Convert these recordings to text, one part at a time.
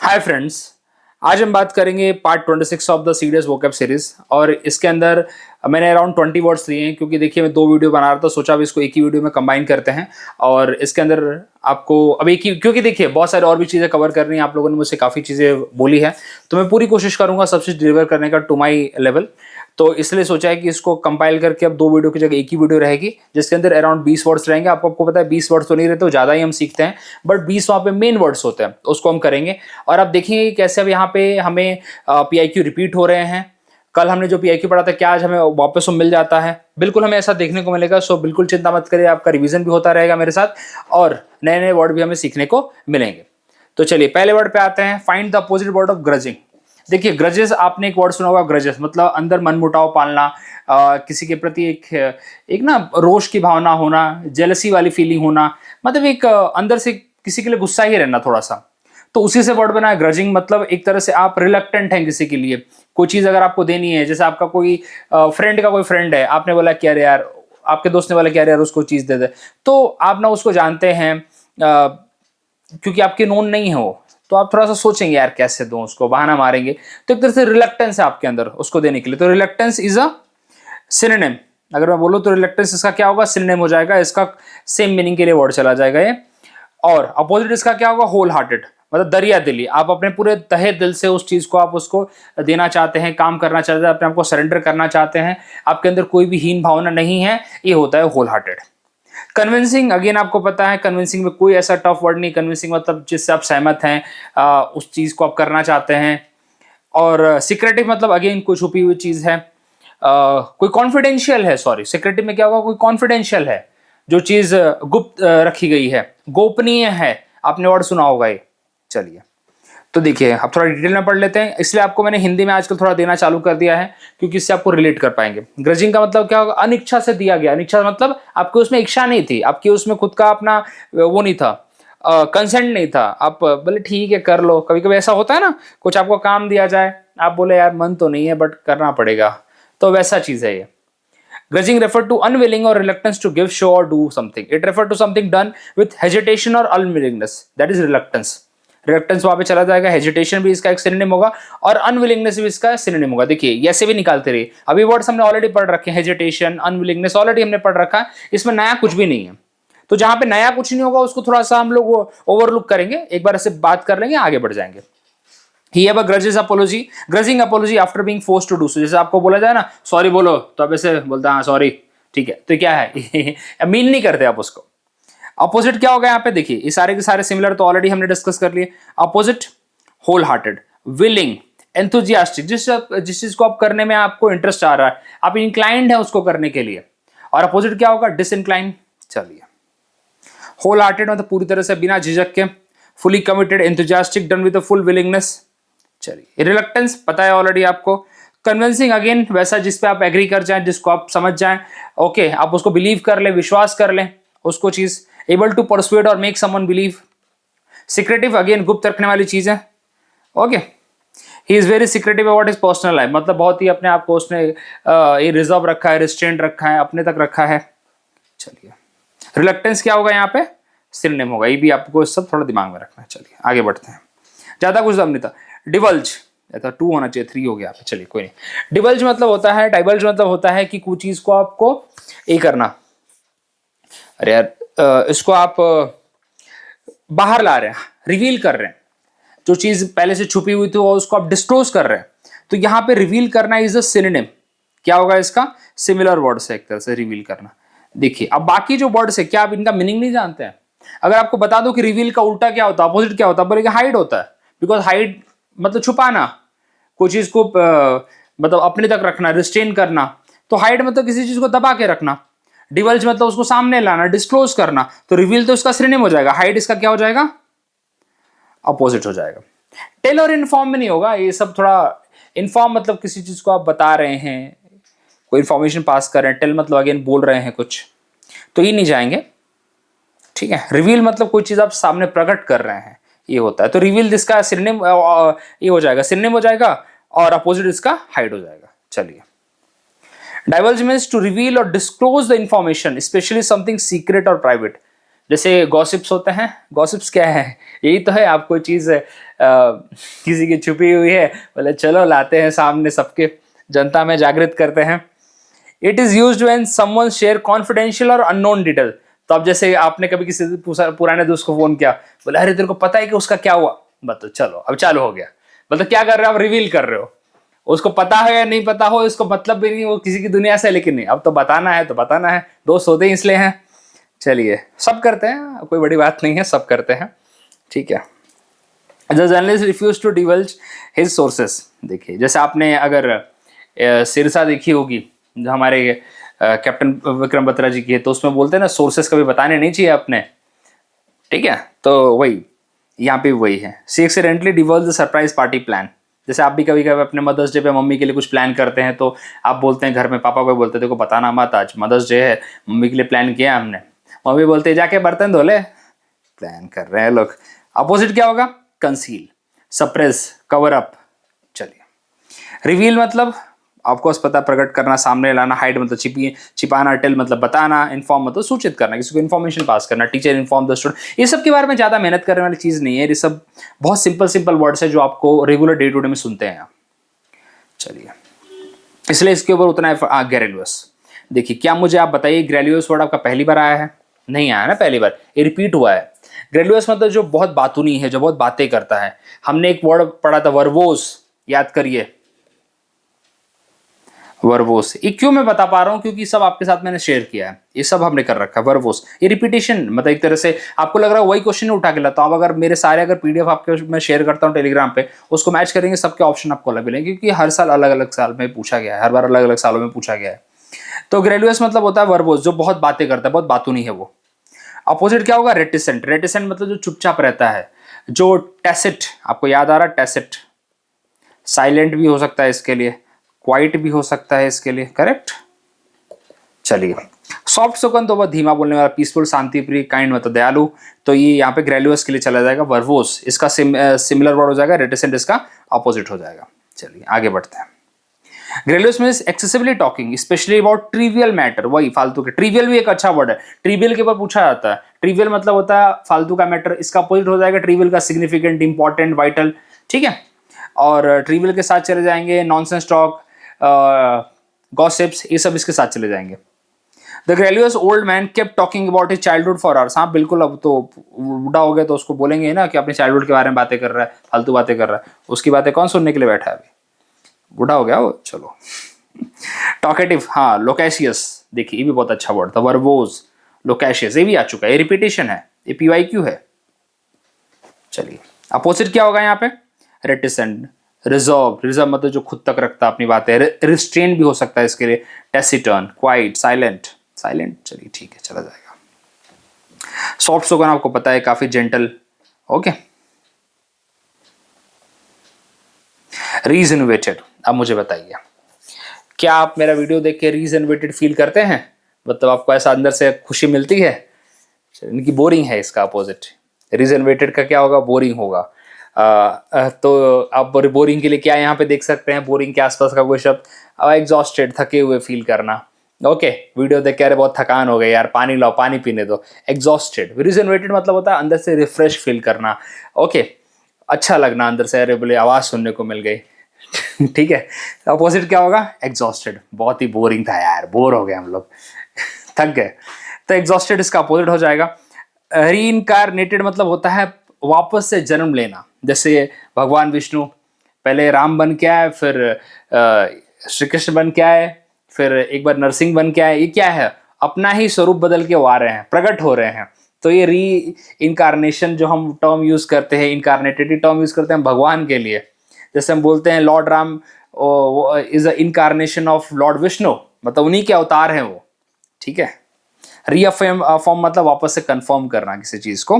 Hi friends, आज हम बात करेंगे part 26 of the CDS vocab series. और इसके अंदर मैंने अराउंड 20 वर्ड्स लिए हैं, क्योंकि देखिए मैं 2 वीडियो बना रहा था, सोचा अब इसको एक ही वीडियो में कंबाइन करते हैं। और इसके अंदर आपको अब एक ही, क्योंकि देखिए बहुत सारी और भी चीज़ें कवर करनी है, आप लोगों ने मुझसे काफ़ी चीज़ें बोली है, तो मैं पूरी कोशिश करूंगा सब चीज़ डिलीवर करने का टू माई लेवल। तो इसलिए सोचा है कि इसको कंपाइल करके अब 2 वीडियो की जगह एक ही वीडियो रहेगी, जिसके अंदर अराउंड 20 वर्ड्स रहेंगे। आपको पता है 20 वर्ड्स तो नहीं रहते, तो ज़्यादा ही हम सीखते हैं, बट 20 वहाँ पे मेन वर्ड्स होते हैं, उसको हम करेंगे। और अब देखेंगे कैसे अब यहाँ पे हमें PIQ रिपीट हो रहे हैं। कल हमने जो PIQ पढ़ा था, क्या आज हमें वापस वो मिल जाता है? बिल्कुल हमें ऐसा देखने को मिलेगा। सो बिल्कुल चिंता मत करिए, आपका रिवीजन भी होता रहेगा मेरे साथ, और नए नए वर्ड भी हमें सीखने को मिलेंगे। तो चलिए पहले वर्ड पे आते हैं, find the opposite word of ग्रजिंग। देखिए ग्रजेस, आपने एक वर्ड सुना होगा ग्रजेस, मतलब अंदर मनमुटाव पालना, किसी के प्रति एक ना रोष की भावना होना, जेलसी वाली फीलिंग होना, मतलब एक अंदर से किसी के लिए गुस्सा ही रहना थोड़ा सा। तो उसी से वर्ड बना है ग्रजिंग। मतलब एक तरह से आप रिलक्टेंट हैं किसी के लिए, कोई चीज अगर आपको देनी है, जैसे आपका कोई फ्रेंड का कोई फ्रेंड है, आपने बोला कि अरे यार, आपके दोस्त ने बोला कि अरे यार उसको चीज दे दे, तो आप ना उसको जानते हैं, क्योंकि आपके नोन नहीं है वो, तो आप थोड़ा सा सोचेंगे यार कैसे दूं उसको, बहाना मारेंगे। तो एक तरह से रिलक्टेंस है आपके अंदर उसको देने के लिए। तो रिलक्टेंस इज अ सिनोनिम। अगर मैं बोलूं तो रिलक्टेंस इसका क्या होगा? सिनोनिम हो जाएगा, इसका सेम मीनिंग के लिए वर्ड चला जाएगा ये। और अपोजिट इसका क्या होगा? होल हार्टेड, मतलब दरिया दिली। आप अपने पूरे तहे दिल से उस चीज को आप उसको देना चाहते हैं, काम करना चाहते हैं, अपने आप को सरेंडर करना चाहते हैं, आपके अंदर कोई भी हीन भावना नहीं है, ये होता है होल हार्टेड। कन्विंसिंग, अगेन आपको पता है कन्विंसिंग में कोई ऐसा टफ वर्ड नहीं। कन्विंसिंग मतलब जिससे आप सहमत हैं, उस चीज को आप करना चाहते हैं। और सिक्रेटिव मतलब अगेन कोई छुपी हुई चीज है, कोई कॉन्फिडेंशियल है। सॉरी, सिक्रेटिव में क्या होगा? कोई कॉन्फिडेंशियल है, जो चीज गुप्त रखी गई है, गोपनीय है। आपने वर्ड सुना होगा ये। चलिए तो देखिए, अब थोड़ा डिटेल में पढ़ लेते हैं। इसलिए आपको मैंने हिंदी में आजकल थोड़ा देना चालू कर दिया है, क्योंकि इससे आपको रिलेट कर पाएंगे। ग्रजिंग का मतलब क्या होगा? अनिच्छा से दिया गया। अनिच्छा मतलब आपकी उसमें इच्छा नहीं थी, आपकी उसमें खुद का अपना वो नहीं था, कंसेंट नहीं था। आप बोले ठीक है कर लो। कभी कभी ऐसा होता है ना, कुछ आपको काम दिया जाए, आप बोले यार मन तो नहीं है बट करना पड़ेगा, तो वैसा चीज है ये। Grudging refer to unwilling or reluctance to give, show or do something. It refer to something done with hesitation or unwillingness. That is reluctance. Reluctance वहां पे चला जाएगा, hesitation भी इसका एक सिनोनिम होगा, और unwillingness भी इसका सिनोनिम होगा। देखिए ऐसे भी निकालते रहिए। अभी वर्ड्स हमने ऑलरेडी पढ़ रखे हैं, hesitation, unwillingness ऑलरेडी हमने पढ़ रखा है, इसमें नया कुछ भी नहीं है। तो जहां पे नया कुछ नहीं होगा उसको थोड़ा सा हम लोग ओवरलुक करेंगे, एक बार ऐसे बात कर लेंगे, आगे बढ़ जाएंगे। He ever grudges apology, grudging apology after being forced to do so. जैसे आपको बोला जाए ना सॉरी बोलो, तो अब ऐसे बोलता है हाँ सॉरी, ठीक है, तो क्या है मीन नहीं करते आप उसको। अपोजिट क्या होगा यहाँ पे? देखिए ये सारे के सारे सिमिलर तो ऑलरेडी हमने डिस्कस कर लिए। Opposite whole hearted, willing, enthusiastic, जिस चीज को आप करने में आपको इंटरेस्ट आ रहा है, आप इंक्लाइंड है उसको करने के लिए। और अपोजिट क्या होगा? डिसइंक्लाइंड। चलिए, होल हार्टेड मतलब पूरी तरह से बिना झिझक के, fully committed, enthusiastic, done with full willingness. चलिए, रिलक्टेंस पता है ऑलरेडी आपको। कन्विंसिंग अगेन वैसा जिस पे आप एग्री कर जाएं, जिसको आप समझ जाएं, ओके, आप उसको बिलीव कर लें, विश्वास कर लें उसको चीज। एबल टू परसुएड और make someone believe. Secretive again गुप्त रखने वाली चीज है, okay. He is very secretive about his personal life, मतलब बहुत ही अपने आप को उसने ये रिजर्व रखा है, रिस्ट्रेंट रखा है, अपने तक रखा है। चलिए, रिलक्टेंस क्या होगा यहाँ पे? सिनोनिम होगा। ये भी आपको सब थोड़ा दिमाग में रखना है। चलिए आगे बढ़ते हैं, ज्यादा कुछ दम नहीं था। डिवल्ज, ऐसा 2 होना चाहिए, 3 हो गया यहाँ पे। चलिए कोई नहीं। डिवल्ज मतलब होता है, डाइवल्ज मतलब होता है कि कुछ चीज को आपको ये करना, अरे यार इसको आप बाहर ला रहे हैं, रिवील कर रहे हैं। जो चीज पहले से छुपी हुई थी वो उसको आप डिस्क्लोज कर रहे हैं। तो यहाँ पे रिवील करना इज अ सिनोनिम। क्या होगा इसका? सिमिलर वर्ड से एक तरह से रिवील करना। देखिए अब बाकी जो वर्ड्स है, क्या आप इनका मीनिंग नहीं जानते हैं? अगर आपको बता दो कि रिवील का उल्टा क्या होता है, अपोजिट क्या होता है, बोलेगा हाइड होता है। बिकॉज हाइड मतलब छुपाना, कोई चीज को मतलब अपने तक रखना, रिस्ट्रेन करना। तो हाइड मतलब किसी चीज को दबा के रखना। डिवल्ज मतलब उसको सामने लाना, डिस्क्लोज करना। तो रिवील तो इसका सिनोनिम हो जाएगा, हाइड इसका क्या हो जाएगा? अपोजिट हो जाएगा। टेल और इन्फॉर्म में नहीं होगा ये सब। थोड़ा इन्फॉर्म मतलब किसी चीज को आप बता रहे हैं, कोई इन्फॉर्मेशन पास कर रहे हैं। टेल मतलब अगेन बोल रहे हैं कुछ, तो ये नहीं जाएंगे, ठीक है। रिवील मतलब कोई चीज आप सामने प्रकट कर रहे हैं, ये होता है। तो रिवील इसका सिनोनिम ये हो जाएगा, सिनोनिम हो जाएगा, और अपोजिट इसका हाइड हो जाएगा। चलिए, डाइवर्ज मीन्स टू रिवील और disclose the information, specially something secret और प्राइवेट। जैसे गॉसिप्स होते हैं, गॉसिप्स क्या है, यही तो है, आप कोई चीज़ किसी की छुपी हुई है, बोले चलो लाते हैं सामने, सबके जनता में जागृत करते हैं। It is used when someone share confidential और अननोन डिटेल। तो अब जैसे आपने कभी किसी पुराने दोस्त को फोन किया, बोले अरे तेरे को पता है कि उसका क्या हुआ, बताओ, चलो अब चालू हो गया, मतलब क्या कर रहे हो आप, रिवील कर रहे हो। उसको पता है या नहीं पता हो इसको मतलब भी नहीं, वो किसी की दुनिया से, लेकिन नहीं, अब तो बताना है तो बताना है, दोस्त होते ही इसलिए हैं। चलिए, सब करते हैं, कोई बड़ी बात नहीं है, सब करते हैं, ठीक है। The journalist refuse to divulge his sources. देखिए, जैसे आपने अगर सिरसा देखी होगी जो हमारे कैप्टन विक्रम बत्रा जी की है, तो उसमें बोलते हैं ना सोर्सेस कभी बताने नहीं चाहिए अपने, ठीक है। तो वही यहाँ पे वही है, she accidentally divulge the surprise party plan. जैसे आप भी कभी कभी अपने मदर्स डे पे मम्मी के लिए कुछ प्लान करते हैं, तो आप बोलते हैं घर में, पापा को बोलते हैं देखो बताना मत, आज मदर्स डे है, मम्मी के लिए प्लान किया हमने। मम्मी बोलते हैं जाके बर्तन धो ले, प्लान कर रहे हैं लोग। अपोजिट क्या होगा, कंसील, सप्रेस, कवर अप। चलिए, रिवील मतलब आपको पता प्रकट करना, सामने लाना, हाइड मतलब छिपाना, टेल मतलब बताना, इन्फॉर्म मतलब सूचित करना, किसी को इन्फॉर्मेशन पास करना, टीचर इन्फॉर्म द स्टूडेंट। ये सब के बारे में ज़्यादा मेहनत करने वाली चीज़ नहीं है, ये सब बहुत सिंपल वर्ड्स है जो आपको रेगुलर डे टू डे में सुनते हैं। चलिए, इसलिए इसके ऊपर उतना है। ग्रेल्युअस, देखिए क्या मुझे आप बताइए, ग्रेल्युअस वर्ड आपका पहली बार आया है? नहीं आया ना पहली बार, ये रिपीट हुआ है। ग्रेल्युअस मतलब जो बहुत बातूनी है, जो बहुत बातें करता है। हमने एक वर्ड पढ़ा था वर्बोस, याद करिए, वर्बोस। ये क्यों मैं बता पा रहा हूं, क्योंकि सब आपके साथ मैंने शेयर किया है, ये सब हमने कर रखा है। वर्बोस, ये रिपीटेशन, मतलब एक तरह से आपको लग रहा है वही क्वेश्चन उठा के लाता हूं। अब अगर मेरे सारे अगर पीडीएफ आपके मैं शेयर करता हूं टेलीग्राम पे, उसको मैच करेंगे, सबके ऑप्शन आपको अलग मिलेंगे, क्योंकि हर साल अलग अलग साल में पूछा गया है, हर बार अलग अलग सालों में पूछा गया है। तो ग्रेल्युअस मतलब होता है वर्बोस, जो बहुत बातें करता है, बहुत बातूनी है वो। अपोजिट क्या होगा, रेटिसेंट। रेटिसेंट मतलब जो चुपचाप रहता है, जो टैसिट, आपको याद आ रहा है टैसिट, साइलेंट भी हो सकता है इसके लिए, क्वाइट भी हो सकता है इसके लिए, करेक्ट। चलिए, सॉफ्ट स्पोकन तो बहुत धीमा बोलने वाला, पीसफुल, शांति प्रिय, काइंड मतलब दयालु, तो ये यहाँ पे ग्रेल्युअस के लिए चला जाएगा। वर्बोस इसका सिमिलर वर्ड हो जाएगा, रेटिसेंट इसका अपोजिट हो जाएगा। चलिए आगे बढ़ते हैं। Garrulous means excessively talking specially about trivial matter, वही फालतू के। ट्रिवियल भी एक अच्छा वर्ड है, ट्रिवियल के ऊपर पूछा जाता है। ट्रिवियल मतलब होता है फालतू का मैटर, इसका अपोजिट हो जाएगा ट्रिवियल का सिग्निफिकेंट, इंपॉर्टेंट, वाइटल, ठीक है। और ट्रिवियल के साथ चले जाएंगे नॉनसेंस टॉक, गॉसिप्स, ये सब इसके साथ चले जाएंगे। The garrulous old man kept talking about his childhood for hours. हाँ बिल्कुल, अब तो बूढ़ा हो गया तो उसको बोलेंगे ना कि अपने चाइल्डहुड के बारे में बातें कर रहा है, फालतू बातें कर रहा है, उसकी बातें कौन सुनने के लिए बैठा है, अभी बूढ़ा हो गया वो। चलो, टॉकेटिव, हाँ लोकेशियस, देखिए ये भी बहुत अच्छा वर्ड था, वर्बोस, लोकेशियस, ये भी आ चुका है, ये रिपीटेशन है, ये PYQ है। चलिए, अपोजिट क्या होगा यहाँ पे, रेटिसेंट, रिजर्व। रिजर्व मतलब जो खुद तक रखता अपनी बातें, रिस्ट्रेन भी हो सकता है इसके लिए, टेसिटर्न, क्वाइट, साइलेंट, साइलेंट। चलिए ठीक है, चला जाएगा। सॉफ्ट स्पोकन आपको पता है, काफी जेंटल, ओके। रीजनवेटेड, अब मुझे बताइए, क्या आप मेरा वीडियो देख के रीजनवेटेड फील करते हैं, मतलब आपको ऐसा अंदर से खुशी मिलती है? इनकी बोरिंग है, इसका अपोजिट। रीजनवेटेड का क्या होगा, बोरिंग होगा। तो आप बोरिंग के लिए क्या यहाँ पे देख सकते हैं, बोरिंग के आसपास का कोई शब्द, एग्जॉस्टेड, थके हुए फील करना, ओके। वीडियो देख के अरे बहुत थकान हो गई यार, पानी लाओ, पानी पीने दो, एग्जॉस्टेड। रीजनवेटेड मतलब होता है अंदर से रिफ्रेश फील करना, ओके, अच्छा लगना अंदर से, अरे बोले आवाज सुनने को मिल गई ठीक है। अपोजिट क्या होगा, एग्जॉस्टेड, बहुत ही बोरिंग था यार, बोर हो गए हम लोग थक गए, तो एग्जॉस्टेड इसका अपोजिट हो जाएगा। रीइंकारनेटेड मतलब होता है वापस से जन्म लेना, जैसे भगवान विष्णु पहले राम बन के आए, फिर श्री कृष्ण बन के आए, फिर एक बार नरसिंह बन के आए। ये क्या है, अपना ही स्वरूप बदल के वो आ रहे हैं, प्रकट हो रहे हैं। तो ये री इनकारनेशन जो हम टर्म यूज करते हैं, इनकारनेटेड टर्म यूज करते हैं हम भगवान के लिए। जैसे हम बोलते हैं Lord Ram is a incarnation of Lord Vishnu, मतलब उन्हीं के अवतार हैं वो, ठीक है। रीअफर्म फॉर्म मतलब वापस से कंफर्म करना किसी चीज को।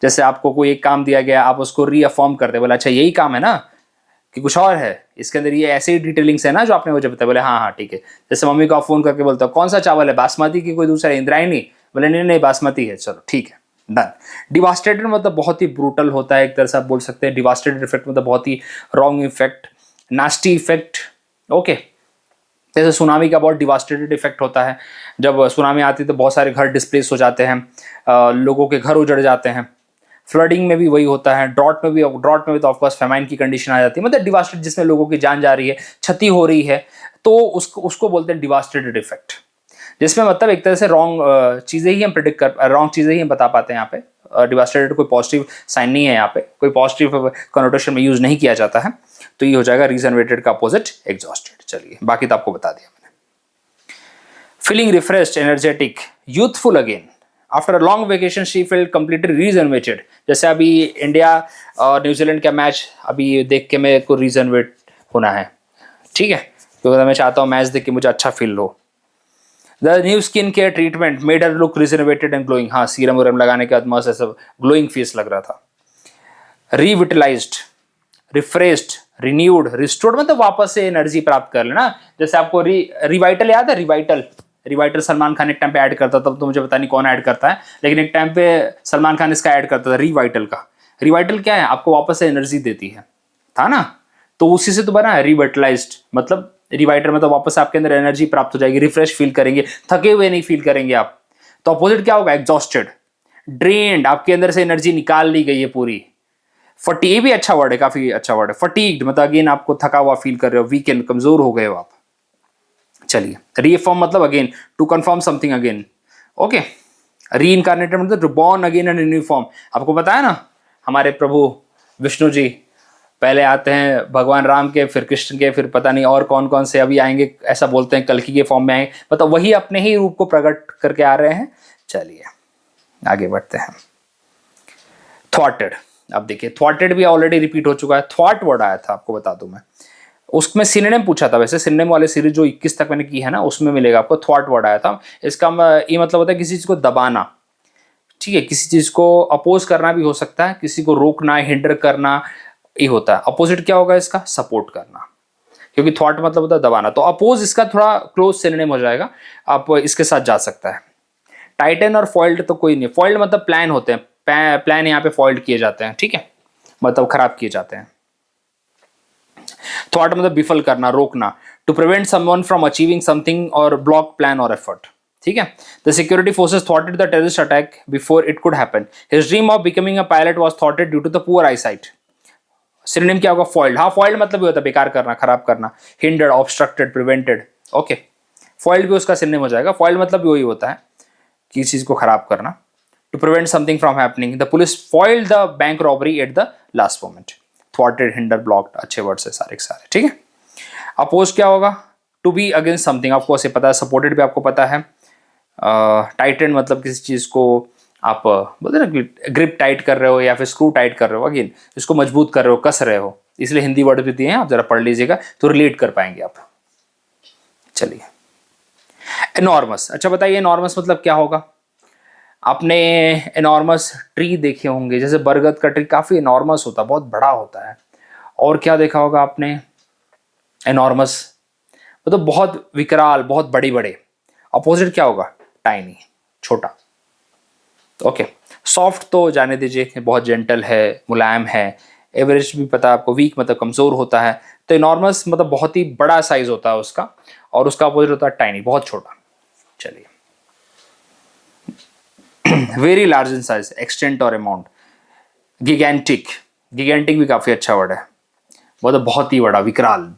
जैसे आपको कोई एक काम दिया गया, आप उसको रीअफर्म करते, बोले अच्छा यही काम है ना, कि कुछ और है इसके अंदर, ये ऐसे ही डिटेलिंग्स है ना जो आपने मुझे बताया, बोले हाँ हाँ ठीक है। जैसे मम्मी को आप फोन करके बोलते हो कौन सा चावल है, बासमती की कोई दूसरा, इंद्रायणी, बोले नहीं नहीं बासमती है, चलो ठीक है डन। डिवास्टेटेड मतलब बहुत ही ब्रूटल होता है, एक तरह से आप बोल सकते हैं। डिवास्टेटेड इफेक्ट मतलब बहुत ही wrong effect, nasty effect, okay. जैसे सुनामी का बहुत डिवास्टेटेड इफेक्ट होता है, जब सुनामी आती है तो बहुत सारे घर डिस्प्लेस हो जाते हैं, लोगों के घर उजड़ जाते हैं। फ्लडिंग में भी वही होता है, ड्रॉट में भी तो ऑफकोर्स फेमाइन की कंडीशन आ जाती है, मतलब डिवास्टेड जिसमें लोगों की जान जा रही है, क्षति हो रही है, तो उसको बोलते हैं डिवास्टेटेड इफेक्ट, जिसमें मतलब एक तरह से रॉन्ग चीज़ें ही हम प्रिडिक्ट कर, रॉन्ग चीज़ें ही हम बता पाते हैं यहाँ पे। डिवास्टेटेड कोई पॉजिटिव साइन नहीं है, यहाँ पे कोई पॉजिटिव कनोटेशन में यूज नहीं किया जाता है, तो ये हो जाएगा रीजनरेटेड का अपोजिट एग्जॉस्टेड। चलिए बाकी तो आपको बता दिया मैंने। Feeling refreshed, energetic, youthful again after a long vacation she felt completely regenerated. जैसे अभी इंडिया और न्यूजीलैंड का मैच अभी देख के मेरे को रीजनरेट होना है, ठीक है, क्योंकि मैं चाहता हूँ मैच देख के मुझे अच्छा फील हो। The new skin care treatment made her look regenerated and glowing. हाँ, सीरम वरम लगाने के बाद मस्त ऐसा ग्लोइंग फेस लग रहा था। रिविटलाइज्ड, रिफ्रेश्ड, रिन्यूड, रिस्टोर्ड, मतलब वापस से एनर्जी प्राप्त कर लेना। जैसे आपको रिवाइटल याद है, रिवाइटल सलमान खान एक टाइम पे ऐड करता था, तो मुझे पता नहीं कौन ऐड करता है, लेकिन एक टाइम पे सलमान खान इसका ऐड करता था रिवाइटल का। रिवाइटल क्या है, आपको वापस से एनर्जी देती है, था ना, तो उसी से तो बना है रिवाइटलाइज्ड, मतलब रिवाइटल मतलब वापस आपके अंदर एनर्जी प्राप्त हो जाएगी, रिफ्रेश फील करेंगे, थके हुए नहीं फील करेंगे आप। तो अपोजिट क्या होगा, एग्जॉस्टेड, ड्रेन्ड, आपके अंदर से एनर्जी निकाल ली गई है पूरी। फटीग भी अच्छा वर्ड है, काफी अच्छा वर्ड है, फटीग्ड, मतलब अगेन आपको थका हुआ फील कर रहे हो, वीकेंड, कमजोर हो गए हो आप। चलिए, रीफॉर्म मतलब again to confirm something again, okay. Reincarnated मतलब reborn again and new form. आपको पता है ना, हमारे प्रभु विष्णु जी पहले आते हैं भगवान राम के, फिर कृष्ण के, फिर पता नहीं और कौन कौन से अभी आएंगे, ऐसा बोलते हैं कल्कि के फॉर्म में आएंगे, मतलब वही अपने ही रूप को प्रकट करके आ रहे हैं। चलिए आगे बढ़ते हैं। थॉटेड, अब देखिए थॉटेड भी ऑलरेडी रिपीट हो चुका है, थॉट वर्ड आया था, आपको बता दूं मैं, उसमें सिनोनिम पूछा था, वैसे सिनोनिम वाले सीरीज जो 21 तक मैंने की है ना, उसमें मिलेगा आपको, थॉट वर्ड आया था। इसका ये मतलब होता है किसी चीज को दबाना, ठीक है, किसी चीज को अपोज करना भी हो सकता है, किसी को रोकना, हिंडर करना, ये होता है। अपोजिट क्या होगा इसका, सपोर्ट करना, क्योंकि थॉट मतलब होता है दबाना, तो अपोज इसका थोड़ा क्लोज सिनोनिम हो जाएगा, आप इसके साथ जा सकता है। टाइटन और फॉइल्ड तो कोई नहीं, फॉइल्ड मतलब प्लान होते हैं, प्लान यहाँ पे फॉइल्ड किए जाते हैं, ठीक है, मतलब खराब किए जाते हैं। थॉट मतलब बिफल करना, रोकना, to prevent someone from achieving something और ब्लॉक प्लान और एफर्ट, ठीक है। The security forces थॉटेड the terrorist attack before it could happen. His dream of becoming a pilot was थॉटेड due to the poor eyesight. Synonym क्या होगा, foiled. हाँ, foiled मतलब भी होता है बेकार करना, खराब करना, hindered, obstructed, prevented, okay. Foiled भी उसका सिनोनिम हो जाएगा। फॉइल्ड मतलब भी वही होता है, किसी चीज को खराब करना। To prevent something from happening, the police foiled the bank robbery at the last moment. थ्वाटेड, हिंडर, ब्लॉक्ड, अच्छे वर्ड्स है सारे के सारे, ठीक है। अपोज क्या होगा, टू बी अगेंस्ट समथिंग, आपको ऐसे पता है। सपोर्टेड भी आपको पता है। टाइटन मतलब किसी चीज को आप बोलते ना ग्रिप टाइट कर रहे हो या फिर स्क्रू टाइट कर रहे हो, अगेन इसको मजबूत कर रहे हो, कस रहे हो, इसलिए हिंदी वर्ड भी दिए हैं, आप जरा पढ़ लीजिएगा तो रिलेट कर पाएंगे आप। चलिए, एनॉर्मस, अच्छा बताइए एनॉर्मस मतलब क्या होगा। आपने एनॉर्मस ट्री देखे होंगे, जैसे बरगद का ट्री काफी एनॉर्मस होता है, बहुत बड़ा होता है। और क्या देखा होगा आपने, एनॉर्मस मतलब बहुत विकराल, बहुत बड़े बड़े। अपोजिट क्या होगा, टाइनी, छोटा, ओके। सॉफ्ट तो जाने दीजिए, बहुत जेंटल है, मुलायम है। एवरेज भी पता है आपको, वीक मतलब कमजोर होता है। तो एनॉर्मस मतलब बहुत ही बड़ा साइज होता है उसका, और उसका अपोजिट होता है टाइनी, बहुत छोटा। चलिए, very large in size, extent और अमाउंट। गिगेंटिक, गिगेंटिक भी काफी अच्छा वर्ड है, मतलब बहुत ही बड़ा, विकराल,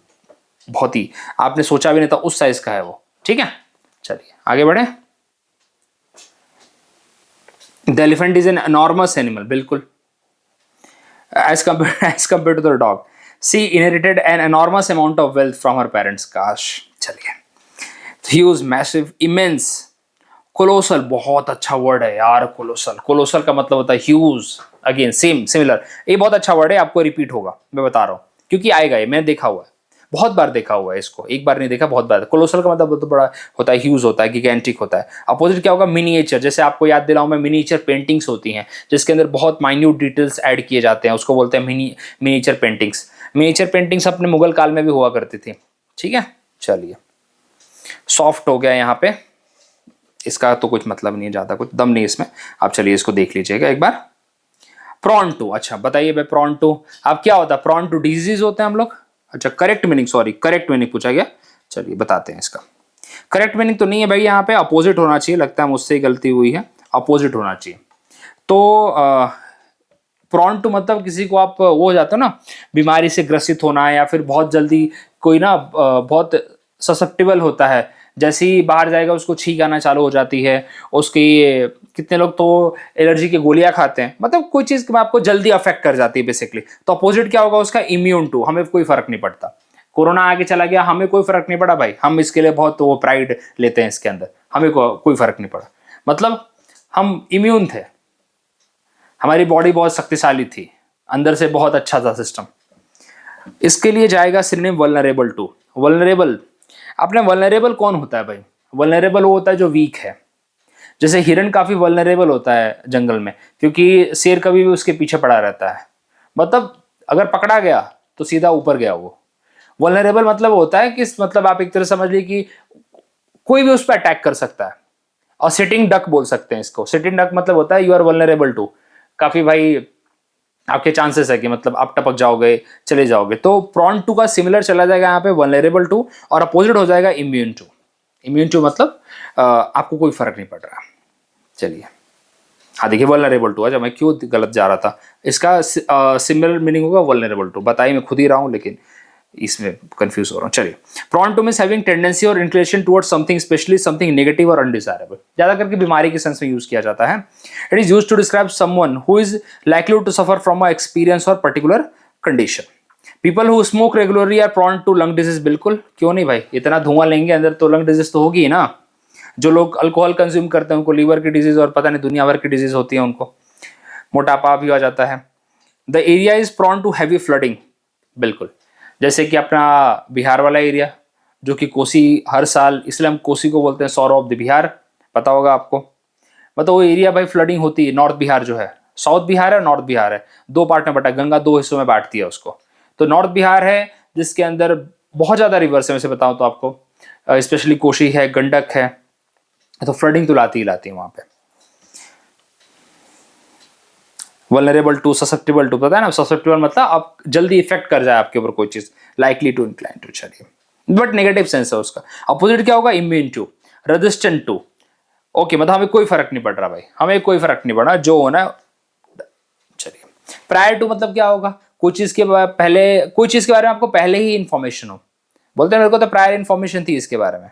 बहुत ही आपने सोचा भी नहीं था उस साइज का है वो, ठीक है। चलिए आगे बढ़े। The elephant is an enormous animal, बिल्कुल, as compare to the dog. She inherited an enormous amount of wealth from her parents, काश। चलिए, ह्यूज, मैसिव, इमेंस, कोलोसल, बहुत अच्छा वर्ड है यार, कोलोसल। कोलोसल का मतलब होता है ह्यूज, अगेन सेम, सिमिलर। ये बहुत अच्छा वर्ड है, आपको रिपीट होगा, मैं बता रहा हूँ, क्योंकि आएगा ये, मैंने देखा हुआ है, बहुत बार देखा हुआ है इसको, एक बार नहीं देखा, बहुत बार। कोलोसल का मतलब बहुत बड़ा होता है, ह्यूज होता है, गिगेंटिक होता है। अपोजिट क्या होगा, मिनिएचर। जैसे आपको याद दिलाऊं मैं, मिनिएचर पेंटिंग्स होती हैं जिसके अंदर बहुत माइन्यूट डिटेल्स ऐड किए जाते हैं, उसको बोलते हैं मिनिएचर पेंटिंग्स। मिनिएचर पेंटिंग्स अपने मुगल काल में भी हुआ करती थी, ठीक है। चलिए, सॉफ्ट हो गया यहाँ पे, इसका तो कुछ मतलब नहीं है, ज्यादा कुछ दम नहीं इसमें, आप चलिए इसको देख लीजिएगा एक बार। प्रॉन टू, अच्छा बताइए भाई, प्रॉन टू अब क्या होता है, प्रॉन टू डिजीज होते हैं हम लोग। अच्छा, correct meaning, sorry correct meaning पूछा गया, चलिए बताते हैं इसका करेक्ट मीनिंग। तो नहीं है भाई, यहाँ पे अपोजिट होना चाहिए, लगता है मुझसे ही गलती हुई है, अपोजिट होना चाहिए। तो प्रॉन टू मतलब किसी को आप वो हो जाते हो ना, बीमारी से ग्रसित होना है, या फिर बहुत जल्दी कोई ना बहुत ससेप्टिबल होता है, जैसे ही बाहर जाएगा उसको छींक आना चालू हो जाती है उसकी। कितने लोग तो एलर्जी की गोलियां खाते हैं, मतलब कोई चीज़ आपको जल्दी अफेक्ट कर जाती है बेसिकली। तो अपोजिट क्या होगा उसका, इम्यून टू, हमें कोई फर्क नहीं पड़ता। कोरोना आगे चला गया, हमें कोई फर्क नहीं पड़ा भाई, हम इसके लिए बहुत वो प्राइड लेते हैं इसके अंदर, हमें कोई फर्क नहीं पड़ा, मतलब हम इम्यून थे, हमारी बॉडी बहुत शक्तिशाली थी, अंदर से बहुत अच्छा था सिस्टम। इसके लिए जाएगा सिनोनिम वल्नरेबल टू। वल्नरेबल, आपने वल्नरेबल कौन होता है भाई? वल्नरेबल वो होता है जो वीक है। जैसे हिरन काफी वल्नरेबल होता है जंगल में, क्योंकि शेर कभी भी उसके पीछे पड़ा रहता है, मतलब अगर पकड़ा गया तो सीधा ऊपर गया वो। वल्नरेबल मतलब होता है कि मतलब आप एक तरह समझ लीजिए कि कोई भी उस पर अटैक कर सकता है। और सिटिंग डक बोल सकते हैं इसको। सिटिंग डक मतलब होता है यू आर वल्नरेबल टू, काफी भाई आपके चांसेस है कि मतलब आप टपक जाओगे, चले जाओगे। तो प्रॉन टू का सिमिलर चला जाएगा यहाँ पे वल्नरेबल टू, और अपोजिट हो जाएगा इम्यून टू। इम्यून टू मतलब आपको कोई फर्क नहीं पड़ रहा। चलिए हाँ देखिए वल्नरेबल टू, अच्छा मैं क्यों गलत जा रहा था, इसका सिमिलर मीनिंग होगा वल्नरेबल टू। बताइए मैं खुद ही रहा हूँ लेकिन इसमें कंफ्यूज हो रहा हूँ। चलिए prone to means having tendency और inclination towards something, specially something negative और अनडिजायरेबल। ज्यादा करके बीमारी के सेंस में यूज किया जाता है। It is used to describe someone who is likely to suffer from a experience और particular condition. People who smoke regularly are prone to lung disease. बिल्कुल, क्यों नहीं भाई, इतना धुआं लेंगे अंदर तो लंग डिजीज तो होगी ही ना। जो लोग अल्कोहल कंज्यूम करते हैं उनको लीवर की डिजीज और पता नहीं दुनिया भर की डिजीज होती है, उनको मोटापा भी आ जाता है। The area is prone to heavy flooding. बिल्कुल, जैसे कि अपना बिहार वाला एरिया, जो कि कोसी हर साल, इसलिए हम कोसी को बोलते हैं सौर ऑफ द बिहार, पता होगा आपको। मतलब वो एरिया भाई फ्लडिंग होती है। नॉर्थ बिहार जो है, साउथ बिहार है नॉर्थ बिहार है, दो पार्ट में बटा, गंगा दो हिस्सों में बांटती है उसको। तो नॉर्थ बिहार है जिसके अंदर बहुत ज़्यादा रिवर्स है, वैसे बताऊँ तो आपको, स्पेशली कोशी है, गंडक है, तो फ्लडिंग तो लाती ही लाती है वहाँ पे। वल्नरेबल टू, ससेप्टिबल टू, पता है ना, ससेप्टिबल मतलब आप जल्दी इफेक्ट कर जाए आपके ऊपर कोई चीज, लाइकली टू, इंक्लाइन टू। चलिए बट नेगेटिव सेंस है उसका। अपोजिट क्या होगा, immune to, resistant to. Okay, मतलब हमें कोई फर्क नहीं पड़ रहा भाई, हमें कोई फर्क नहीं पड़ा जो होना है। चलिए प्रायर टू मतलब क्या होगा, कोई चीज के पहले, कोई चीज के बारे में आपको पहले ही इंफॉर्मेशन हो। बोलते हैं मेरे को तो प्रायर इंफॉर्मेशन थी इसके बारे में।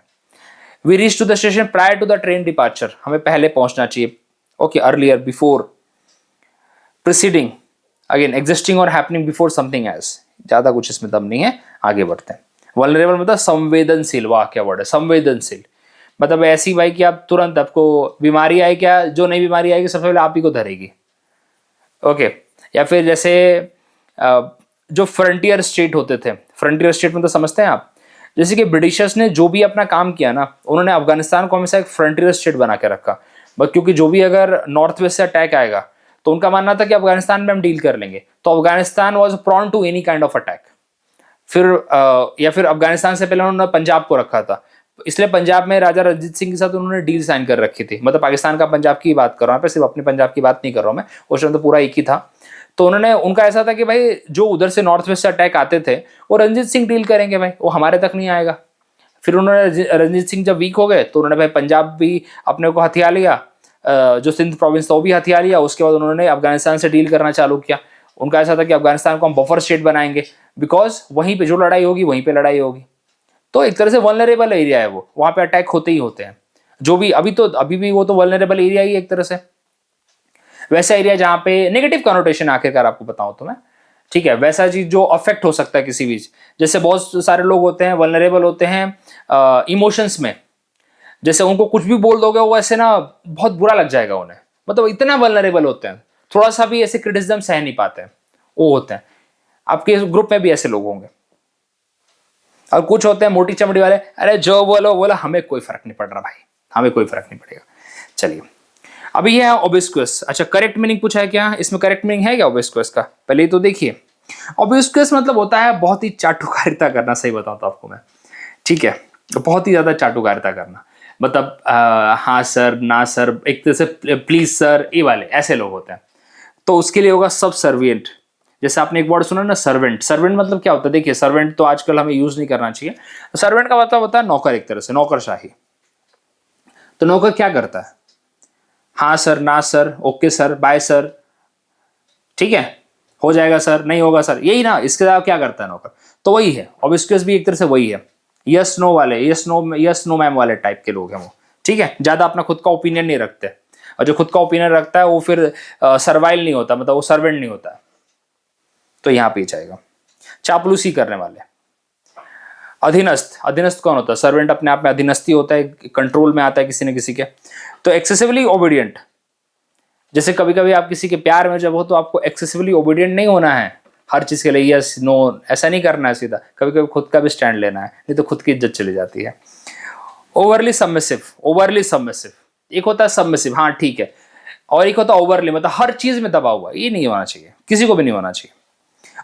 We reach to the station prior to the train departure, हमें पहले पहुंचना चाहिए। Okay, earlier, before, preceding, again existing और हैपनिंग बिफोर समथिंग एल्स। ज्यादा कुछ इसमें दम नहीं है, आगे बढ़ते हैं। वल्नरेबल मतलब संवेदनशील, वाह क्या वर्ड है, संवेदनशील। मतलब ऐसी भाई कि आप तुरंत, आपको बीमारी आई क्या, जो नई बीमारी आएगी सबसे पहले आप ही को धरेगी। ओके, या फिर जैसे जो फ्रंटियर स्टेट होते थे, फ्रंटियर स्टेट में तो समझते हैं आप, जैसे कि ब्रिटिशर्स ने जो भी अपना काम किया ना, उन्होंने अफगानिस्तान को हमेशा एक फ्रंटियर स्टेट बना के रखा। बट क्योंकि जो भी अगर नॉर्थ वेस्ट से अटैक आएगा तो उनका मानना था कि अफगानिस्तान में हम डील कर लेंगे, तो Afghanistan was prone to any kind of attack. फिर या फिर अफगानिस्तान से पहले उन्होंने पंजाब को रखा था, इसलिए पंजाब में राजा रंजीत सिंह के साथ उन्होंने डील साइन कर रखी थी। मतलब पाकिस्तान का पंजाब की बात कर रहा हूँ पे, सिर्फ अपने पंजाब की बात नहीं कर रहा हूँ मैं, उस टाइम तो पूरा एक ही था। तो उन्होंने, उनका ऐसा था कि भाई जो उधर से नॉर्थ वेस्ट से अटैक आते थे वो रंजीत सिंह डील करेंगे भाई, वो हमारे तक नहीं आएगा। फिर उन्होंने, रंजीत सिंह जब वीक हो गए तो उन्होंने भाई पंजाब भी अपने को हथिया लिया, जो सिंध प्रोविंस था वो भी हथिया लिया। उसके बाद उन्होंने अफगानिस्तान से डील करना चालू किया। उनका ऐसा था कि अफगानिस्तान को हम बफर स्टेट बनाएंगे, बिकॉज वहीं पे जो लड़ाई होगी वहीं पे लड़ाई होगी। तो एक तरह से वल्नरेबल एरिया है वो, वहां पे अटैक होते ही होते हैं। जो भी अभी भी वो तो वल्नरेबल एरिया ही एक तरह से, वैसा एरिया जहां पे नेगेटिव कनोटेशन, आखिरकार आपको बताऊं तो मैं, ठीक है, वैसा चीज जो अफेक्ट हो सकता है किसी भी। जैसे बहुत सारे लोग होते हैं वल्नरेबल होते हैं इमोशंस में, जैसे उनको कुछ भी बोल दोगे वो ऐसे ना बहुत बुरा लग जाएगा उन्हें, मतलब इतना वल्नरेबल होते हैं, थोड़ा सा भी ऐसे क्रिटिसिज्म सह नहीं पाते हैं, वो होते हैं। आपके ग्रुप में भी ऐसे लोग होंगे। और कुछ होते हैं मोटी चमड़ी वाले, अरे जो बोलो बोलो, हमें कोई फर्क नहीं पड़ रहा भाई, हमें कोई फर्क नहीं पड़ेगा। चलिए अभी ये है ओबिस्क्वस। अच्छा करेक्ट मीनिंग पूछा है क्या, इसमें करेक्ट मीनिंग है क्या ओबिस्क्वस का, पहले तो देखिए। ओबिस्क्वस मतलब होता है बहुत ही चाटुकारिता करना, सही बताऊं तो आपको मैं, ठीक है, बहुत ही ज्यादा चाटुकारिता करना। मतलब हाँ सर, ना सर, एक तरह से प्लीज सर, ये वाले ऐसे लोग होते हैं। तो उसके लिए होगा सब सर्वियंट, जैसे आपने एक वर्ड सुना ना सर्वेंट, सर्वेंट मतलब क्या होता है? देखिए सर्वेंट तो आजकल हमें यूज नहीं करना चाहिए। सर्वेंट का मतलब होता है नौकर, एक तरह से नौकरशाही। तो नौकर क्या करता है? हाँ सर, ना sir, okay sir, bye sir, ठीक है, हो जाएगा सर, नहीं होगा सर, यही ना। इसके अलावा क्या करता है नौकर? तो वही है। ऑब्वियसली भी एक तरह से वही है, यस नो वाले, यस नो मैम वाले टाइप के लोग हैं वो, ठीक है। ज्यादा अपना खुद का ओपिनियन नहीं रखते, और जो खुद का ओपिनियन रखता है वो फिर सर्वाइल नहीं होता, मतलब वो सर्वेंट नहीं होता। तो यहां पे जाएगा चापलूसी करने वाले। अधीनस्थ, अधीनस्थ कौन होता है? सर्वेंट अपने आप में अधीनस्थी होता है, कंट्रोल में आता है किसी न किसी के। तो एक्सेसिवली ओबीडियंट, जैसे कभी कभी आप किसी के प्यार में जब हो तो आपको एक्सेसिवली ओबीडियंट नहीं होना है हर चीज के लिए, यस नो ऐसा नहीं करना है सीधा, कभी कभी खुद का भी स्टैंड लेना है, नहीं तो खुद की इज्जत चली जाती है। ओवरली सबमिसिव, ओवरली सबमिसिव, एक होता है सबमिसिव, हाँ ठीक है, और एक होता है ओवरली, मतलब हर चीज में दबा हुआ, ये नहीं होना चाहिए, किसी को भी नहीं होना चाहिए।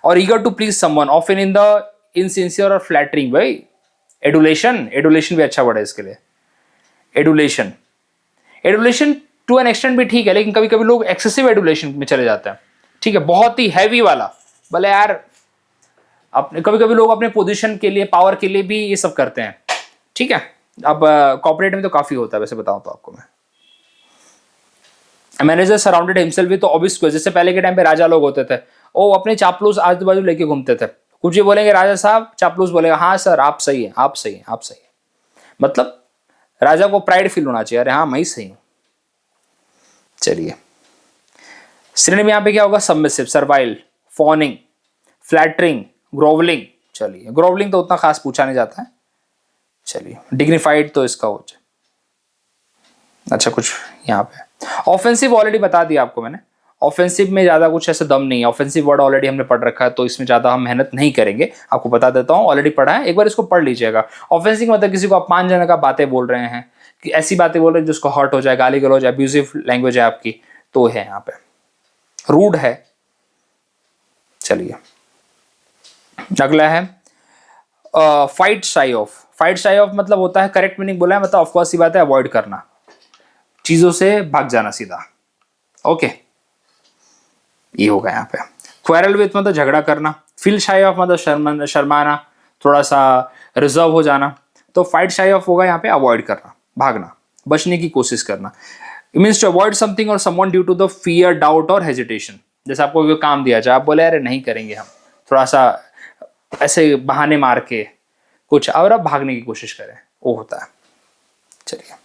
और eager to please someone, often in the insincere और फ्लैटरिंग, भाई एडुलेशन, एडुलेशन भी अच्छा वर्ड है इसके लिए, adulation. Adulation to an extent भी ठीक है, लेकिन कभी कभी लोग एक्सेसिव एडुलेशन में चले जाते हैं, ठीक है, बहुत ही हैवी वाला। भले यार अपने कभी कभी लोग अपने पोजीशन के लिए, पावर के लिए भी ये सब करते हैं, ठीक है। अब कॉर्पोरेट में तो काफी होता है, वैसे बताऊं तो आपको मैं। Manager surrounded himself with obvious, जैसे पहले के टाइम पे राजा लोग होते थे, वो अपने चापलूस आजू बाजू लेके घूमते थे। कुछ भी बोलेंगे राजा साहब, चापलूस बोलेगा हाँ सर आप सही है, आप सही है, आप सही है। मतलब राजा को प्राइड फील होना चाहिए, अरे हाँ मैं ही सही हूं। चलिए सिनोनिम यहां पे क्या होगा? Submissive, servile, fawning, flattering, grovelling. चलिए ग्रोवलिंग तो उतना खास पूछा नहीं जाता है। चलिए डिग्निफाइड तो इसका हो जाए। अच्छा कुछ यहाँ पे ऑफेंसिव ऑलरेडी बता दिया आपको मैंने, ऑफेंसिव में ज्यादा कुछ ऐसा दम नहीं है, ऑफेंसिव वर्ड ऑलरेडी हमने पढ़ रखा है, तो इसमें ज्यादा हम मेहनत नहीं करेंगे, आपको बता देता हूँ, ऑलरेडी पढ़ा है, एक बार इसको पढ़ लीजिएगा। ऑफेंसिव मतलब किसी को अपमानजनक आप बातें बोल रहे हैं, कि ऐसी बातें बोल रहे हैं जिसको हर्ट हो जाए, गाली गलौज, अब्यूजिव लैंग्वेज है आपकी, तो है यहाँ पे, रूड है। चलिए अगला है फाइट शाई ऑफ। फाइट शाई ऑफ मतलब होता है, करेक्ट मीनिंग बोला है, मतलब ऑफकोर्स सी बात है, अवॉइड करना, चीजों से भाग जाना सीधा, ओके ये होगा यहाँ पे। क्वेरल विथ मतलब झगड़ा करना, फील शाई ऑफ मतलब शर्माना, थोड़ा सा रिजर्व हो जाना। तो फाइट शाई ऑफ होगा यहाँ पे अवॉइड करना, भागना, बचने की कोशिश करना। It means to avoid something और someone due to the fear, doubt और हेजिटेशन। जैसे आपको कोई काम दिया जाए, आप बोले अरे नहीं करेंगे हम, थोड़ा सा ऐसे बहाने मार के कुछ, और आप भागने की कोशिश करें, वो होता है। चलिए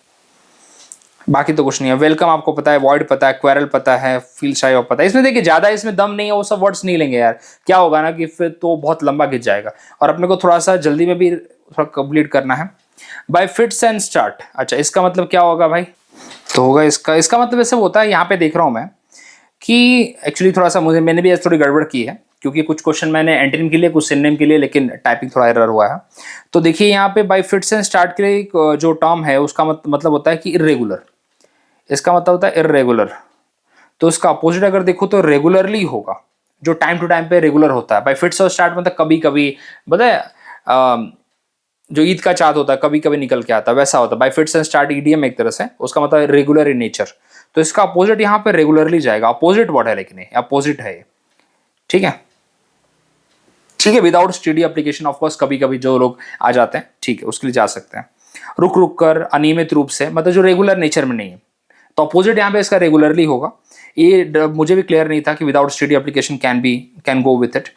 बाकी तो कुछ नहीं है। वेलकम आपको पता है, वॉइड पता है, क्वेरल पता है, फील शाई ऑफ पता है। इसमें देखिए ज्यादा इसमें दम नहीं है, वो सब वर्ड्स नहीं लेंगे यार, क्या होगा ना कि फिर तो बहुत लंबा खिंच जाएगा, और अपने को थोड़ा सा जल्दी में भी थोड़ा कंप्लीट करना है। बाय फिट्स एंड स्टार्ट, अच्छा इसका मतलब क्या होगा भाई? तो होगा इसका मतलब ऐसे होता है, यहाँ पे देख रहा हूं मैं कि एक्चुअली थोड़ा सा मैंने भी थोड़ी गड़बड़ की है, क्योंकि कुछ क्वेश्चन मैंने एंटोनिम के लिए, कुछ सिनोनिम के लिए, लेकिन टाइपिंग थोड़ा एरर हुआ है। तो देखिए यहाँ पे बाय फिट्स एंड स्टार्ट के लिए जो टर्म है उसका मतलब होता है कि इर्रेगुलर, इसका मतलब होता है इर्रेगुलर। तो इसका अपोजिट अगर देखो तो रेगुलरली होगा, जो टाइम टू टाइम पे रेगुलर होता है। बाय फिट्स और स्टार्ट मतलब कभी कभी, बताए जो ईद का चाँद होता है कभी कभी निकल के आता है, वैसा होता है। Bye fits and start EDM एक तरह से, उसका मतलब रेगुलर इन नेचर। तो इसका अपोजिट यहाँ पे रेगुलरली जाएगा, अपोजिट वर्ड है लेकिन अपोजिट है, ठीक है ठीक है। विदाउट स्टडी एप्लीकेशन ऑफकोर्स कभी कभी जो लोग आ जाते हैं, ठीक है, उसके लिए जा सकते हैं। रुक रुक कर, अनियमित रूप से, मतलब जो रेगुलर नेचर में नहीं है, तो अपोजिट यहाँ पे इसका रेगुलरली होगा। ये मुझे भी क्लियर नहीं था कि without study application can go with it.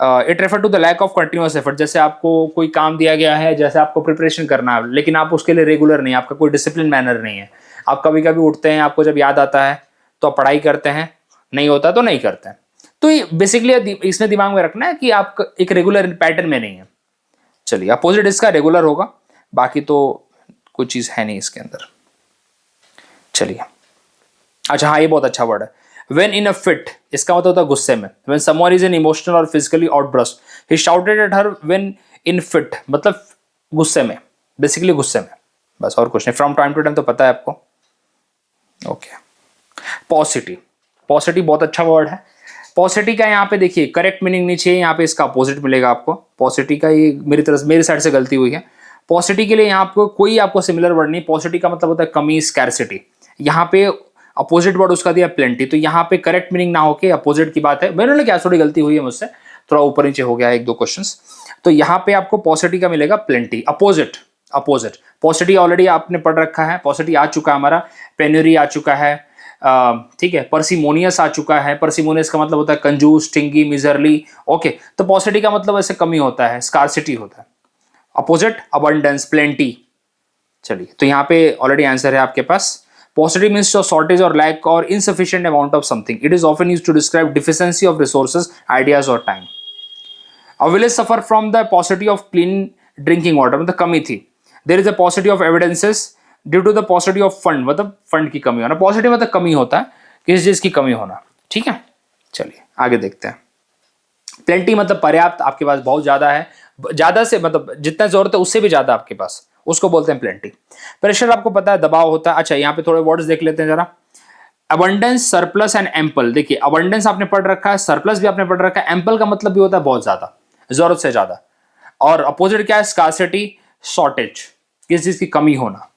It refer to the lack of continuous effort, जैसे आपको कोई काम दिया गया है, जैसे आपको प्रिपरेशन करना है, लेकिन आप उसके लिए रेगुलर नहीं, आपका कोई डिसिप्लिन मैनर नहीं है, आप कभी कभी उठते हैं, आपको जब याद आता है तो आप पढ़ाई करते हैं, नहीं होता तो नहीं करते हैं। तो ये बेसिकली इसमें दिमाग में रखना है कि आप एक रेगुलर पैटर्न में नहीं है। चलिए अपोजिट इसका रेगुलर होगा, बाकी तो कोई चीज है नहीं इसके अंदर। चलिए अच्छा हाँ, ये बहुत अच्छा वर्ड है, when in a fit, इसका मतलब होता है गुस्से में। when someone is in emotional or physically outburst, he shouted at her when in fit, मतलब गुस्से में, बेसिकली गुस्से में, बस और कुछ नहीं। फ्रॉम टाइम टू टाइम तो पता है आपको, ओके। पॉसिटी, पॉसिटी बहुत अच्छा वर्ड है। पॉसिटी का यहाँ पे देखिए करेक्ट मीनिंग नहीं चाहिए, यहाँ पे इसका अपोजिट मिलेगा आपको। पॉसिटी का ये मेरी साइड से गलती हुई है। पॉसिटी के लिए यहाँ आपको कोई आपको सिमिलर वर्ड नहीं। पॉसिटी का मतलब होता है कमी, स्कैरसिटी। यहाँ पे अपोजिट वर्ड उसका दिया प्लेंटी, तो यहाँ पे करेक्ट मीनिंग ना होके अपोजिट की बात है। मैंने क्या थोड़ी गलती हुई है मुझसे, थोड़ा ऊपर नीचे हो गया है एक दो क्वेश्चंस। तो यहाँ पे आपको पॉसिटी का मिलेगा प्लेंटी, अपोजिट। अपोजिट पॉसिटी ऑलरेडी आपने पढ़ रखा है, पॉसिटी आ चुका है हमारा, पेन्यूरी आ चुका है, ठीक है, परसिमोनियस आ चुका है। परसिमोनियस का मतलब होता है कंजूस, स्टिंगी, मिजरली। ओके, तो पॉसिटी का मतलब ऐसे कमी होता है, स्कार्सिटी होता है। Opposite abundance, plenty. चलिए, तो यहाँ पे ऑलरेडी आंसर है आपके पास। पॉसिटी मीन्स शॉर्टेज और लैक और insufficient amount of something. It is often used to describe deficiency of resources, ideas और time. A village suffer from the paucity of clean drinking water, मतलब कमी थी। There is a paucity of evidences due to the paucity of fund, मतलब fund की कमी होना। पॉसिटी मतलब कमी होता है, किसी चीज की कमी होना। ठीक है, चलिए आगे देखते हैं। प्लेंटी मतलब पर्याप्त, आपके पास बहुत ज्यादा है, ज्यादा से मतलब जितना जरूरत है उससे भी ज्यादा आपके पास, उसको बोलते हैं प्लेंटी। प्रेशर आपको पता है, दबाव होता है। अच्छा, यहाँ पे थोड़े वर्ड्स देख लेते हैं जरा। Abundance, surplus and ample. देखिए, अबंडेंस आपने पढ़ रखा है, सरप्लस भी आपने पढ़ रखा है, एम्पल का मतलब भी होता है बहुत ज्यादा, जरूरत से ज्यादा। और अपोजिट क्या है, स्कार्सिटी, शॉर्टेज, किस चीज की कमी होना।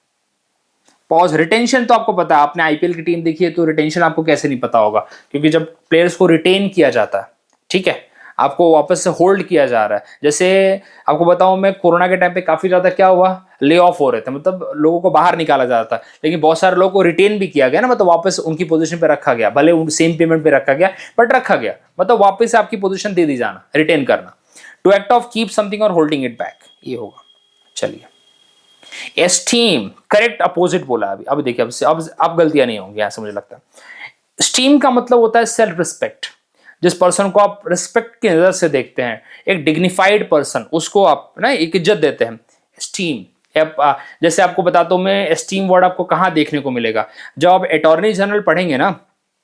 पॉज, रिटेंशन तो आपको पता है, आपने आईपीएल की टीम देखी है तो रिटेंशन आपको कैसे नहीं पता होगा, क्योंकि जब प्लेयर्स को रिटेन किया जाता है, ठीक है, आपको वापस से होल्ड किया जा रहा है। जैसे आपको बताऊं, मैं कोरोना के टाइम पे काफी ज्यादा क्या हुआ, ले ऑफ हो रहे थे, मतलब लोगों को बाहर निकाला जा रहा था, लेकिन बहुत सारे लोगों को रिटेन भी किया गया ना, मतलब वापस उनकी पोजीशन पे रखा गया, भले उन सेम पेमेंट पे रखा गया बट रखा गया, मतलब वापस से आपकी पोजीशन दे दी जाना, रिटेन करना। To act of keep something और होल्डिंग इट बैक, ये होगा। चलिए, एस्टीम, करेक्ट अपोजिट बोला अभी। अब देखिए, अब गलतियां नहीं होंगी ऐसा मुझे लगता है। स्टीम का मतलब होता है सेल्फ रिस्पेक्ट, जिस पर्सन को आप रिस्पेक्ट की नजर से देखते हैं, एक डिग्निफाइड पर्सन, उसको आप ना एक इज्जत देते हैं, स्टीम। जैसे आपको बताता हूं मैं, स्टीम वर्ड आपको कहां देखने को मिलेगा, जब आप अटॉर्नी जनरल पढ़ेंगे ना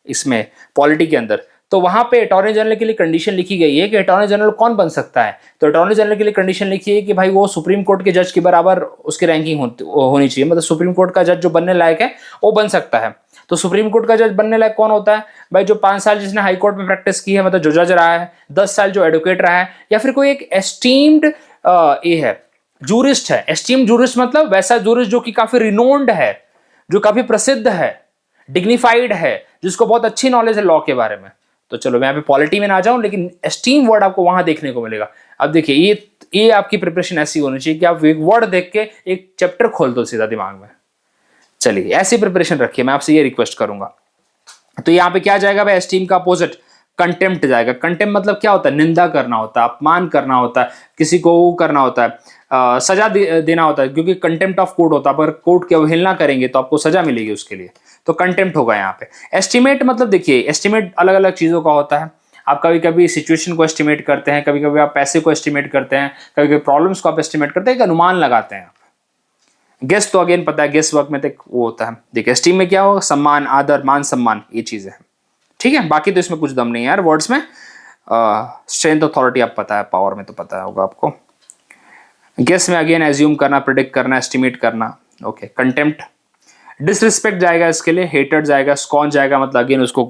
इसमें पॉलिटी के अंदर, तो वहां पे अटॉर्नी जनरल के लिए कंडीशन लिखी गई है कि अटॉर्नी जनरल कौन बन सकता है। तो अटॉर्नी जनरल के लिए कंडीशन लिखी है कि भाई वो सुप्रीम कोर्ट के जज के बराबर उसकी रैंकिंग होनी चाहिए, मतलब सुप्रीम कोर्ट का जज जो बनने लायक है वो बन सकता है। तो सुप्रीम कोर्ट का जज बनने लायक कौन होता है भाई, जो 5 साल जिसने हाई कोर्ट में प्रैक्टिस की है, मतलब जो जज रहा है, 10 साल जो एडवोकेट रहा है, या फिर कोई एक एस्टीम्ड ये है, जूरिस्ट है। एस्टीम्ड जूरिस्ट मतलब वैसा जूरिस्ट जो कि काफी रिनोन्ड है, जो काफी प्रसिद्ध है, डिग्निफाइड है, जिसको बहुत अच्छी नॉलेज है लॉ के बारे में। तो चलो मैं यहाँ पे पॉलिटी में ना जाऊं, लेकिन एस्टीम वर्ड आपको वहां देखने को मिलेगा। अब देखिए, ये आपकी प्रिपरेशन ऐसी होनी चाहिए कि आप एक वर्ड देख के एक चैप्टर खोल दो सीधा दिमाग में। चलिए, ऐसी प्रिपरेशन रखिए, मैं आपसे ये रिक्वेस्ट करूंगा। तो यहाँ पे क्या जाएगा भाई, एस्टीम का अपोजिट कंटेम्प्ट जाएगा। कंटेम्प्ट मतलब क्या होता है, निंदा करना होता है, अपमान करना होता है, किसी को वो करना होता है, सजा देना होता है, क्योंकि कंटेम्प्ट ऑफ कोर्ट होता है। अगर कोर्ट की अवहेलना करेंगे तो आपको सजा मिलेगी उसके लिए, तो कंटेम्प्ट होगा यहाँ पे। एस्टिमेट मतलब देखिए, एस्टिमेट अलग अलग चीजों का होता है। आप कभी कभी सिचुएशन को एस्टिमेट करते हैं, कभी कभी आप पैसे को एस्टिमेट करते हैं, कभी कभी प्रॉब्लम्स को आप एस्टिमेट करते हैं, एक अनुमान लगाते हैं। गेस तो अगेन पता है, गेस वर्क में तो वो होता है। देखिए, एस्टीम में क्या होगा, सम्मान, आदर, मान सम्मान, ये चीजें हैं। ठीक है, बाकी तो इसमें कुछ दम नहीं है यार वर्ड्स में। स्ट्रेंथ अथॉरिटी आप पता है, पावर में तो पता होगा आपको। गेस में अगेन एज्यूम करना, प्रिडिक्ट करना, एस्टिमेट करना। ओके, कंटेम्प्ट, डिसरिस्पेक्ट जाएगा इसके लिए, हेटेड जाएगा, स्कॉन जाएगा, मतलब अगेन उसको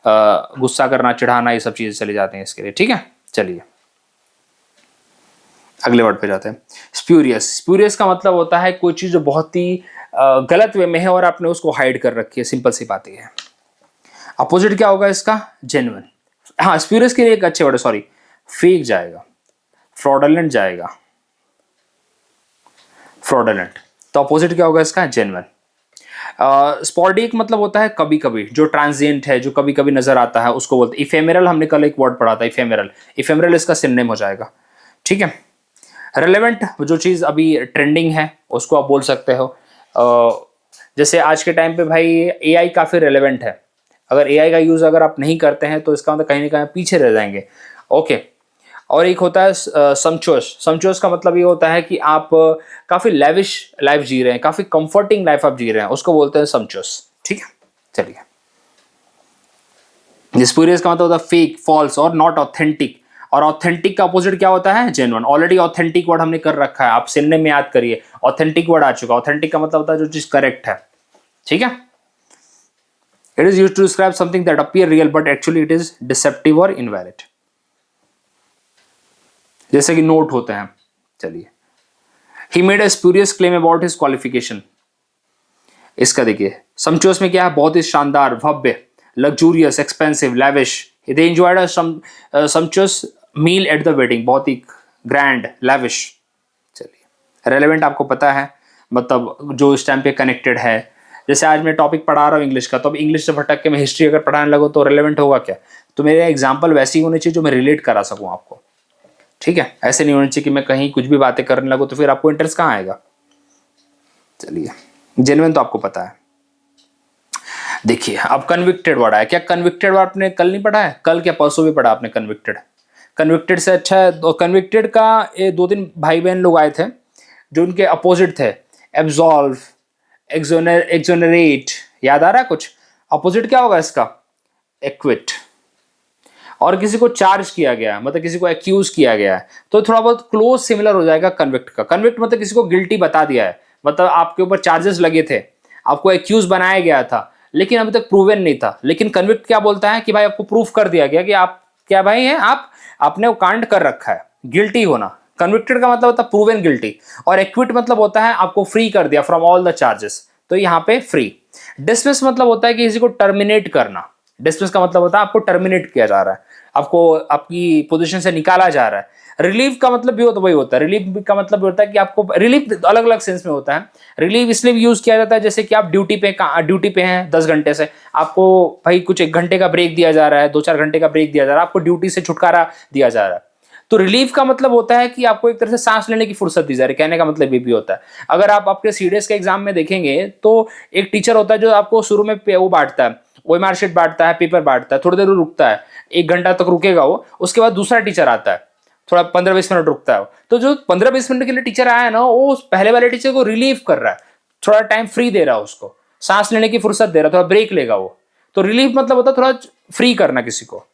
गुस्सा करना, चिढ़ाना, ये सब चीजें चली जाती हैं इसके लिए। ठीक है, चलिए अगले वर्ड पे जाते हैं। स्प्यूरियस, स्प्यूरियस का मतलब होता है कोई चीज जो बहुत ही गलत वे में है और आपने उसको हाइड कर रखी है, सिंपल सी बात है। अपोजिट क्या होगा इसका, जेन्युइन। हाँ, स्प्यूरियस के लिए एक अच्छे वर्ड, सॉरी, फेक जाएगा, फ्रॉडलेंट जाएगा, फ्रॉडलेंट। तो अपोजिट क्या होगा इसका, जेन्युइन। स्पॉर्डिक मतलब होता है कभी कभी, जो ट्रांजिएंट है, जो कभी कभी नजर आता है, उसको बोलते हैं। इफेमेरल, हमने कल एक वर्ड पढ़ा था, इफेमेरल। इफेमेरल इसका सिनोनिम हो जाएगा। ठीक है, रेलेवेंट, जो चीज अभी ट्रेंडिंग है उसको आप बोल सकते हो। जैसे आज के टाइम पे भाई एआई काफी रेलेवेंट है, अगर एआई का यूज अगर आप नहीं करते हैं तो इसका मतलब कहीं ना कहीं पीछे रह जाएंगे। ओके, और एक होता है सम्चुअस। सम्चुअस का मतलब ये होता है कि आप काफी लेविश लाइफ जी रहे हैं, काफी कंफर्टिंग लाइफ आप जी रहे हैं, उसको बोलते हैं सम्चुअस। ठीक है, चलिए। स्पूरियस का मतलब होता है फेक, फॉल्स और नॉट ऑथेंटिक। और ऑथेंटिक का अपोजिट क्या होता है, जेन्युइन। ऑलरेडी ऑथेंटिक वर्ड हमने कर रखा है, आप सिनोनिम में याद करिए, ऑथेंटिक वर्ड आ चुका। ऑथेंटिक का मतलब होता है जो चीज करेक्ट है। ठीक है, it is used to describe something that appear real but actually it is deceptive और इनवैलिड, जैसे कि नोट होते हैं। चलिए, he made a spurious claim about his qualification. इसका देखिए सम्चुअस में क्या है, बहुत ही शानदार, भव्य, luxurious, expensive, lavish. They enjoyed a sumptuous meal at the wedding, बहुत ही ग्रैंड, लैविश। चलिए रेलेवेंट आपको पता है, मतलब जो इस टाइम पे कनेक्टेड है। जैसे आज मैं टॉपिक पढ़ा रहा हूँ इंग्लिश का, तो अब इंग्लिश से भटक के मैं हिस्ट्री अगर पढ़ाने लगूँ तो रेलेवेंट होगा क्या? तो मेरे एग्जाम्पल वैसी होनी चाहिए जो मैं रिलेट करा सकूँ आपको, ठीक है। ऐसे नहीं होनी चाहिए कि मैं कहीं कुछ भी बातें करने लगूँ तो फिर आपको इंटरेस्ट कहाँ आएगा। चलिए जेन्युइन तो आपको पता है। देखिए अब कन्विक्टेड वर्ड आया, क्या कन्विक्टेड वर्ड आपने कल नहीं पढ़ा है? कल क्या परसों भी पढ़ा आपने कन्विक्टेड? कन्विक्टेड से अच्छा है, तो कन्विक्टेड का ये 2-3 भाई बहन लोग आए थे जो उनके अपोजिट थे। एब्सॉल्व, एक्सोनरेट, याद आ रहा है कुछ? अपोजिट क्या होगा इसका? एक्विट। और किसी को चार्ज किया गया, मतलब किसी को एक्यूज किया गया है, तो थोड़ा बहुत क्लोज सिमिलर हो जाएगा कन्विक्ट का। कन्विक्ट मतलब किसी को गिल्टी बता दिया है, मतलब आपके ऊपर चार्जेस लगे थे, आपको एक्यूज बनाया गया था लेकिन अभी तक प्रूवन नहीं था। लेकिन कन्विक्ट क्या बोलता है कि भाई आपको प्रूफ कर दिया गया कि आप क्या भाई हैं, आप आपने वो कांड कर रखा है। गिल्टी होना, कन्विक्टेड का मतलब होता है प्रूवन गिल्टी। और एक्विट मतलब होता है आपको फ्री कर दिया फ्रॉम ऑल द चार्जेस, तो यहाँ पे फ्री। डिसमिस मतलब होता है कि किसी को टर्मिनेट करना। डिसमिस का मतलब होता है आपको टर्मिनेट किया जा रहा है, आपको आपकी पोजीशन से निकाला जा रहा है। रिलीव का मतलब भी होता वही होता है। रिलीव का मतलब होता है कि आपको, रिलीव अलग अलग सेंस में होता है। रिलीव इसलिए भी यूज किया जाता है जैसे कि आप ड्यूटी पे हैं 10 घंटे से, आपको भाई कुछ 1 घंटे का ब्रेक दिया जा रहा है, 2-4 घंटे का ब्रेक दिया जा रहा है, आपको ड्यूटी से छुटकारा दिया जा रहा है। तो रिलीफ का मतलब होता है कि आपको एक तरह से सांस लेने की फुर्सत दी जा रही है। कहने का मतलब ये भी होता है। अगर आप आपके सीडीएस के एग्जाम में देखेंगे तो एक टीचर होता है जो आपको शुरू में वो बांटता है, ओएमआर शीट बांटता है, पेपर बांटता है, थोड़ी देर रुकता है, 1 घंटा तक रुकेगा वो, उसके बाद दूसरा टीचर आता है, थोड़ा 15-20 मिनट रुकता है। तो जो 15-20 मिनट के लिए टीचर आया है ना, वो पहले वाले टीचर को रिलीव कर रहा है, थोड़ा टाइम फ्री दे रहा है, उसको सांस लेने की फुर्सत दे रहा है, थोड़ा ब्रेक लेगा वो। तो रिलीफ मतलब होता है थोड़ा फ्री करना किसी को,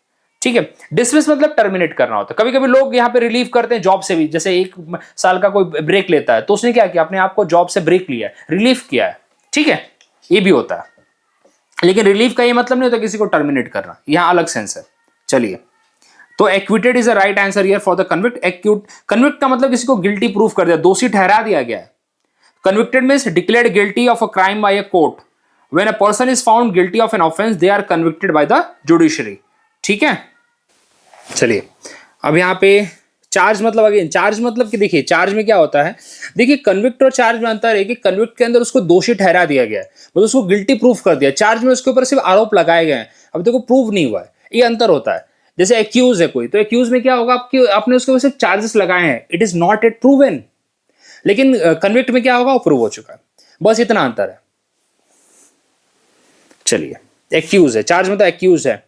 ठीक है। डिसमिस मतलब टर्मिनेट करना होता है। कभी कभी लोग यहाँ पे रिलीव करते हैं जॉब से भी, जैसे 1 साल का कोई ब्रेक लेता है तो उसने क्या किया, अपने आप को जॉब से ब्रेक लिया है, रिलीफ किया है, ठीक है, ये भी होता है। लेकिन रिलीफ का ये मतलब नहीं होता किसी को टर्मिनेट करना, यहां अलग सेंस है। चलिए, तो acquitted is a right answer here for the convict. Convict का मतलब किसी को गिल्टी प्रूफ कर दिया, दोषी ठहरा दिया गया है। Convicted means declared guilty of a crime by a court. When a person is found guilty of an offence they are convicted by the judiciary, ठीक है। चलिए अब यहाँ पे चार्ज मतलब, अगेन चार्ज मतलब कि देखिए चार्ज में क्या होता है, देखिए कन्विक्ट और चार्ज में अंतर है कि कन्विक्ट के अंदर उसको दोषी ठहरा दिया गया है, मतलब उसको गिल्टी प्रूफ कर दिया। चार्ज में उसके ऊपर सिर्फ आरोप लगाए गए हैं, अभी तक वो प्रूव नहीं हुआ है, ये अंतर होता है। जैसे एक्यूज है कोई, तो एक्यूज में क्या होगा, आपकी आपने उसके ऊपर सिर्फ चार्जेस लगाए हैं, it is not at proven. लेकिन कन्विक्ट में क्या होगा, वो प्रूव हो चुका है, बस इतना अंतर है। चलिए, एक्यूज है, चार्ज में तो एक्यूज है,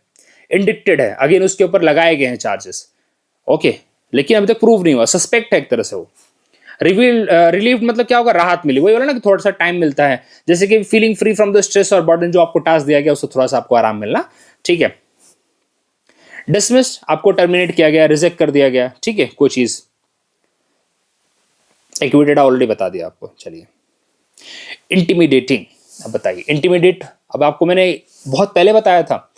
इंडिक्टेड है, अगेन उसके ऊपर लगाए गए हैं चार्जेस, ओके, लेकिन अभी तक प्रूव नहीं हुआ, सस्पेक्ट है एक तरह से वो। रिलीव्ड मतलब क्या होगा, राहत मिली, वही बोला ना कि थोड़ा सा टाइम मिलता है, जैसे कि feeling free from the stress और बर्डन, जो आपको टास्क दिया गया उससे थोड़ा सा आपको आराम मिलना, ठीक है। डिसमिस्ड, आपको टर्मिनेट किया गया, रिजेक्ट कर दिया गया, ठीक है, कोई चीज। एक्विटेड ऑलरेडी बता दिया आपको। चलिए, इंटिमिडेटिंग, अब बताइए इंटिमिडेट, अब आपको मैंने बहुत पहले बताया था।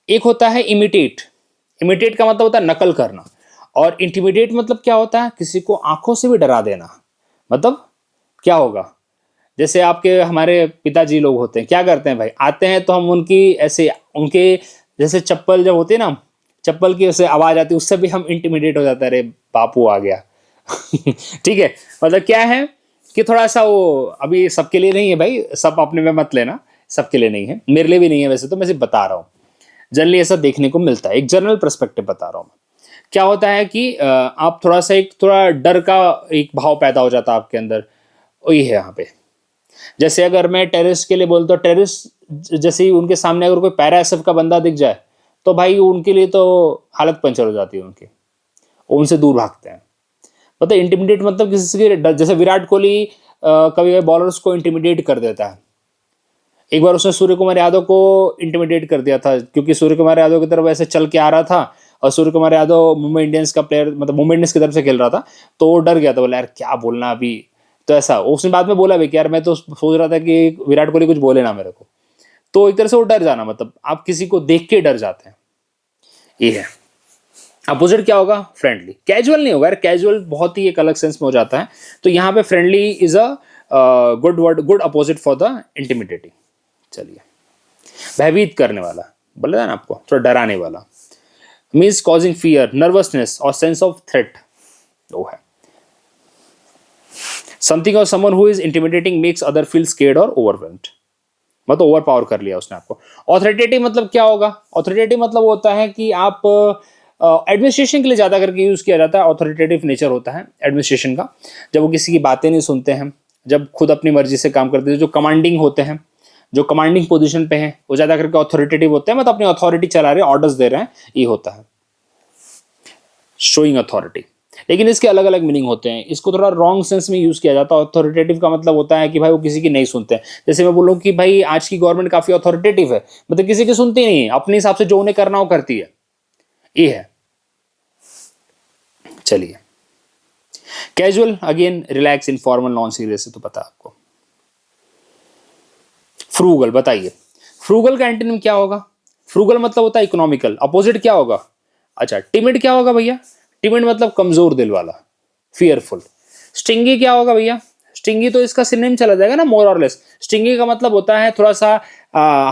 एक होता है इमिटेट, इमिटेट का मतलब होता है नकल करना, और इंटिमिडेट मतलब क्या होता है, किसी को आंखों से भी डरा देना। मतलब क्या होगा, जैसे आपके हमारे पिताजी लोग होते हैं, क्या करते हैं भाई, आते हैं तो हम उनकी ऐसे, उनके जैसे चप्पल जब होती है ना, चप्पल की ऐसे आवाज आती है, उससे भी हम इंटिमिडेट हो जाता है, अरे बापू आ गया। ठीक है, मतलब क्या है कि थोड़ा सा वो, अभी सबके लिए नहीं है भाई, सब अपने में मत लेना, सबके लिए नहीं है, मेरे लिए भी नहीं है वैसे, तो मैं सिर्फ बता रहा हूँ, जनरली ऐसा देखने को मिलता है, एक जनरल पर्सपेक्टिव बता रहा हूँ मैं। क्या होता है कि आप थोड़ा सा, एक थोड़ा डर का एक भाव पैदा हो जाता है आपके अंदर, वही है यहाँ पे। जैसे अगर मैं टेररिस्ट के लिए बोलता हूँ, टेररिस्ट जैसे ही उनके सामने अगर कोई पैरा एसएफ का बंदा दिख जाए तो भाई उनके लिए तो हालत पंचर हो जाती है उनकी, उनसे दूर भागते हैं। मतलब इंटिमिडेट मतलब किसी के डर, जैसे विराट कोहली कभी बॉलर्स को इंटिमिडेट कर देता है। एक बार उसने सूर्य कुमार यादव को इंटिमिडेट कर दिया था, क्योंकि सूर्य कुमार यादव की तरफ ऐसे चल के आ रहा था, और सूर्य कुमार यादव मुंबई इंडियंस का प्लेयर, मतलब मुंबई इंडियंस की तरफ से खेल रहा था, तो वो डर गया था, बोला यार क्या बोलना अभी, तो ऐसा उसने बाद में बोला भी कि यार मैं तो सोच रहा था कि विराट कोहली कुछ बोले ना मेरे को। तो एक तरह से वो डर जाना, मतलब आप किसी को देख के डर जाते हैं, ये है। अपोजिट क्या होगा, फ्रेंडली। कैजुअल नहीं होगा यार, कैजुअल बहुत ही एक अलग सेंस में हो जाता है, तो यहाँ पे friendly is a good word, good opposite for the intimidating. चलिए, भयभीत करने वाला बोला था ना आपको, थोड़ा डराने वाला, मीन्स कॉजिंग फियर, नर्वसनेस और सेंस ऑफ थ्रेट, वो है। समथिंग और someone who is intimidating makes other feel scared और ओवरवेल्म्ड, मतलब ओवर पावर कर लिया उसने आपको। ऑथोरिटेटिव मतलब क्या होगा? ऑथोरिटेटिव मतलब होता है कि आप एडमिनिस्ट्रेशन के लिए ज़्यादा करके यूज़ किया जाता है, ऑथोरिटेटिव नेचर होता है एडमिनिस्ट्रेशन का, जब वो किसी की बातें नहीं सुनते हैं, जब खुद अपनी मर्जी से काम करते हैं, जो कमांडिंग होते हैं, जो कमांडिंग पोजीशन पे हैं, वो ज़्यादा करके ऑथोरिटेटिव होते हैं, मतलब अपनी अथॉरिटी चला रहे हैं, ऑर्डर्स दे रहे हैं, ये होता है शोइंग अथॉरिटी। लेकिन इसके अलग अलग मीनिंग होते हैं, इसको थोड़ा रॉन्ग सेंस में यूज़ किया जाता है। अथॉरिटेटिव का मतलब होता है कि भाई वो किसी की नहीं सुनते हैं। जैसे मैं बोलूँ कि भाई आज की गवर्नमेंट काफ़ी अथॉरिटेटिव है, मतलब किसी की सुनती नहीं है, अपने हिसाब से जो उन्हें करना वो करती है, ये है। चलिए, casual again relax, informal, non serious, तो पता आपको। फ्रूगल, बताइए फ्रूगल का एंटोनिम क्या होगा? फ्रूगल मतलब होता है इकोनॉमिकल, अपोजिट क्या होगा? अच्छा, टिमिड क्या होगा भैया? टिमिड मतलब कमजोर दिल वाला, फियरफुल। स्टिंगी क्या होगा भैया? स्टिंगी तो इसका सिनोनिम चला जाएगा ना, मोर और लेस। स्टिंगी का मतलब होता है थोड़ा सा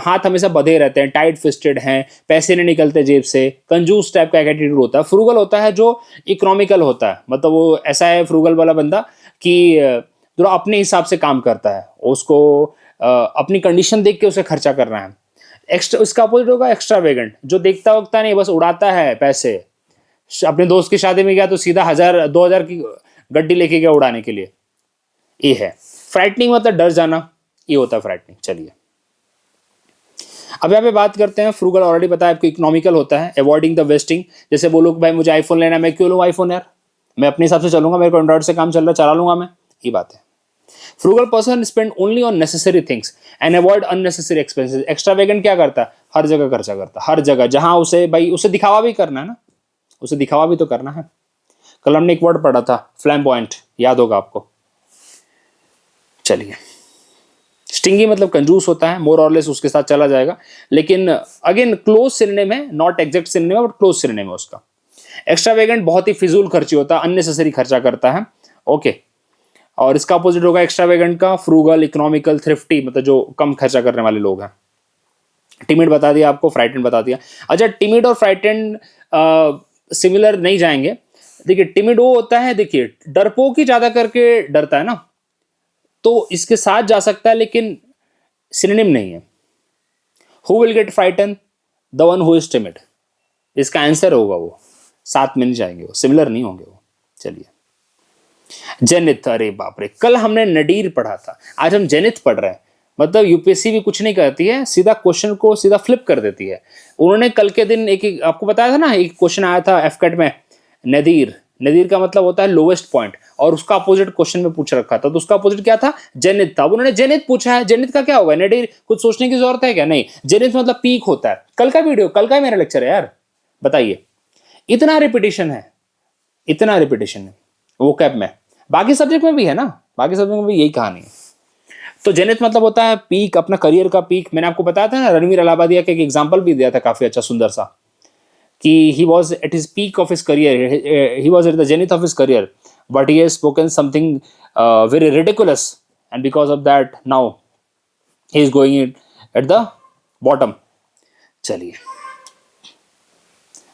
हाथ हमेशा बंधे रहते हैं, टाइट फिस्टेड हैं, पैसे नहीं निकलते जेब से, कंजूस टाइप का एटीट्यूड होता है। फ्रूगल होता है जो इकोनॉमिकल होता है, मतलब वो ऐसा है फ्रूगल वाला बंदा कि जो अपने हिसाब से काम करता है, उसको अपनी कंडीशन देख के उसे खर्चा करना है। एक्स्ट्रा, उसका अपोजिट होगा एक्स्ट्रावेगेंट, जो देखता वक्ता नहीं, बस उड़ाता है पैसे। अपने दोस्त की शादी में गया तो सीधा 1000 2000 की गड्डी लेके गया उड़ाने के लिए, ये है। फ्राइटनिंग मतलब डर जाना, ये होता है फ्राइटनिंग। चलिए, अब यहाँ पे बात करते हैं। फ्रूगल ऑलरेडी पता है आपको, इकोनॉमिकल होता है, अवॉइडिंग द वेस्टिंग। जैसे बोलो कि भाई मुझे आईफोन लेना है, मैं क्यों लूँ आईफोन यार, मैं अपने हिसाब से चलूंगा, मेरे को एंड्रॉइड से काम चल रहा है, चला लूंगा मैं, ये बात है। Frugal person spend only on necessary things and avoid unnecessary expenses. Extravagant क्या करता है? हर जगह खर्चा करता है, हर जगह, जहां उसे भाई उसे दिखावा भी करना है ना, उसे दिखावा भी तो करना है। कल हमने एक वर्ड पढ़ा था फ्लैम्बॉयंट, याद होगा आपको। चलिए, स्टिंगी मतलब कंजूस होता है, मोर और लेस उसके साथ चला जाएगा, लेकिन अगेन क्लोज सिनोनिम है, नॉट एग्जैक्ट सिनोनिम है, बट क्लोज सिनोनिम है उसका। एक्स्ट्रावेगेंट बहुत ही फिजूल खर्ची होता है, अननेसेसरी खर्चा करता है, ओके। और इसका अपोजिट होगा एक्स्ट्रावेगेंट का फ्रूगल, इकोनॉमिकल, थ्रिफ्टी, मतलब जो कम खर्चा करने वाले लोग हैं। टिमिड बता दिया आपको, फ्राइटेंड बता दिया। अच्छा, टिमिड और फ्राइटेंड सिमिलर नहीं जाएंगे। देखिए, टिमिड वो होता है, देखिए डरपोक ही ज्यादा करके डरता है ना, तो इसके साथ जा सकता है, लेकिन सिनोनिम नहीं है। Who will get frighten? The one who is timid, इसका आंसर होगा वो, साथ में नहीं जाएंगे वो, सिमिलर नहीं होंगे वो। चलिए, जेनिथ, अरे बाप रे, कल हमने नडीर पढ़ा था, आज हम जेनिथ पढ़ रहे हैं। मतलब यूपीएससी भी कुछ नहीं करती है, सीधा क्वेश्चन को सीधा फ्लिप कर देती है। उन्होंने कल के दिन एक आपको बताया था ना, एक क्वेश्चन आया था एफकेट में, नदीर। नदीर का मतलब होता है लोवेस्ट पॉइंट, और उसका अपोजिट क्वेश्चन में पूछ रखा था, तो उसका अपोजिट क्या था? जेनिथ था। उन्होंने जेनिथ पूछा है, जेनिथ का क्या होगा? नडीर, कुछ सोचने की जरूरत है क्या? नहीं, जेनिथ मतलब पीक होता है। कल का वीडियो, कल का मेरा लेक्चर है यार, बताइए, इतना रिपीटेशन है, इतना रिपीटेशन है वो कैब में, बाकी सब्जेक्ट में भी है ना, बाकी सब्जेक्ट में भी यही कहानी है। तो जेनिथ मतलब होता है पीक, अपना करियर का पीक। मैंने आपको बताया था ना, रणवीर अलाहाबादिया का एक एग्जांपल भी दिया था, काफी अच्छा सुंदर सा, कि he was at his peak of his career, he was at the zenith of his career, but he has spoken something very ridiculous, and because of that now he is going at the bottom. चलिए,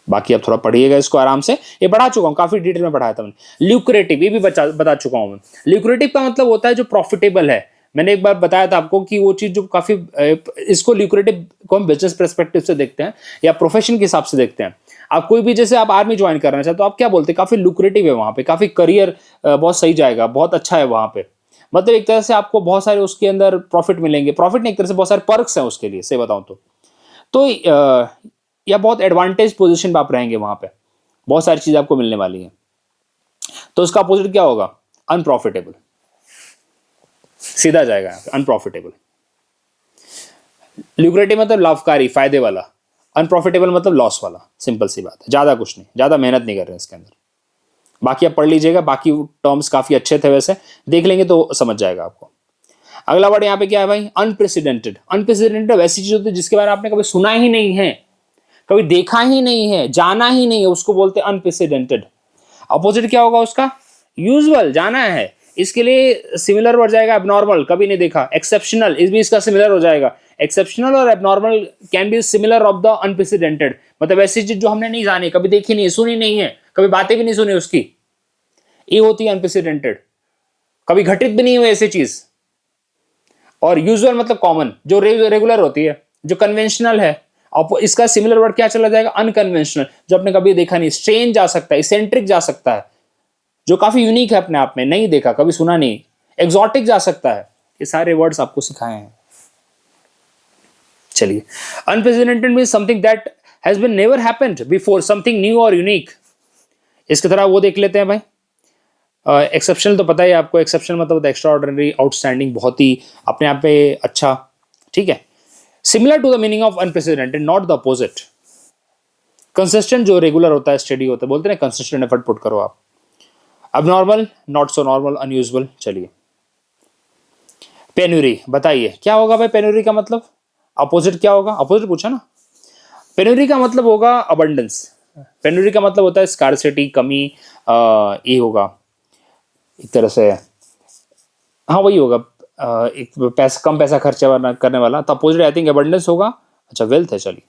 बाकी आप थोड़ा पढ़िएगा इसको आराम से, ये पढ़ा चुका हूँ, काफी डिटेल में पढ़ाया था मैंने। ल्यूक्रेटिव, ये भी बता चुका हूँ मैं। ल्यूक्रेटिव का मतलब होता है जो प्रॉफिटेबल है। मैंने एक बार बताया था आपको कि वो चीज जो काफी, इसको ल्यूक्रेटिव को हम बिजनेस पर्सपेक्टिव से देखते हैं या प्रोफेशन के हिसाब से देखते हैं। आप कोई भी, जैसे आप आर्मी ज्वाइन करना चाहते तो आप क्या बोलते हैं? काफी लुक्रेटिव है वहां पे, काफी करियर बहुत सही जाएगा, बहुत अच्छा है वहां पे, मतलब एक तरह से आपको बहुत सारे उसके अंदर प्रॉफिट मिलेंगे। प्रॉफिट नहीं, एक तरह से बहुत सारे पर्क्स हैं उसके लिए, से बताऊं तो या बहुत एडवांटेज पोजीशन पे आप रहेंगे, वहां पे बहुत सारी चीजें आपको मिलने वाली हैं। तो उसका अपोजिट क्या होगा? अनप्रॉफिटेबल, सीधा जाएगा अनप्रॉफिटेबल। ल्यूक्रेटिव मतलब लाभकारी, फायदे वाला। अनप्रॉफिटेबल मतलब लॉस वाला, सिंपल सी बात है, ज्यादा कुछ नहीं, ज्यादा मेहनत नहीं कर रहे हैं इसके अंदर। बाकी आप पढ़ लीजिएगा, बाकी टर्म्स काफी अच्छे थे, वैसे देख लेंगे तो समझ जाएगा आपको। अगला वर्ड यहाँ पे क्या है भाई? अनप्रेसिडेंटेड। अनप्रेसिडेंटेड वैसी चीज होती है जिसके बारे में आपने कभी सुना ही नहीं है, कभी देखा ही नहीं है, जाना ही नहीं है, उसको बोलते हैं अनप्रेसिडेंटेड। अपोजिट क्या होगा उसका? यूजुअल, जाना है, इसके लिए सिमिलर वर्ड जाएगा एबनॉर्मल, कभी नहीं देखा। एक्सेप्शनल, इस भी इसका सिमिलर हो जाएगा। एक्सेप्शनल और abnormal can be similar of the unprecedented, मतलब ऐसी चीज जो हमने नहीं जानी, कभी देखी नहीं, सुनी नहीं है, कभी बातें भी नहीं सुनी उसकी, ये होती है अनप्रेसिडेंटेड, कभी घटित भी नहीं हुई ऐसी चीज। और यूजुअल मतलब कॉमन, जो रेगुलर होती है, जो कन्वेंशनल है। अब इसका सिमिलर वर्ड क्या चला जाएगा? अनकन्वेंशनल, जो आपने कभी देखा नहीं। स्ट्रेंज जा सकता है, इसेंट्रिक जा सकता है, जो काफी यूनिक है अपने आप में, नहीं देखा, कभी सुना नहीं। एक्सोटिक जा सकता है। ये सारे वर्ड्स आपको सिखाए हैं। चलिए, unprecedented means something that has been never happened before, something new और यूनिक। इसकी तरह वो देख लेते हैं भाई। एक्सेप्शनल तो पता ही आपको, एक्सेप्शनल मतलब एक्स्ट्रा ऑर्डिनरी, आउटस्टैंडिंग, बहुत ही अपने आप पे अच्छा, ठीक है। Similar to the meaning of unprecedented, not the opposite. Consistent जो रेगुलर होता है, स्टडी होता है, बोलते हैं कंसिस्टेंट एफर्ट पुट करो आप। Abnormal, not so normal, unusual. चलिए, पेन्यूरी बताइए क्या होगा भाई? पेन्यूरी का मतलब अपोजिट क्या होगा? अपोजिट पूछा ना। पेन्यूरी का मतलब होगा अबंडेंस। पेन्यूरी का मतलब होता है स्कार्सिटी, कमी, ये होगा एक तरह से, हाँ वही होगा, एक पैसा, कम पैसा खर्चा करने वाला। तो अपोजिट आई थिंक अबंडेंस होगा। अच्छा, वेल्थ है। चलिए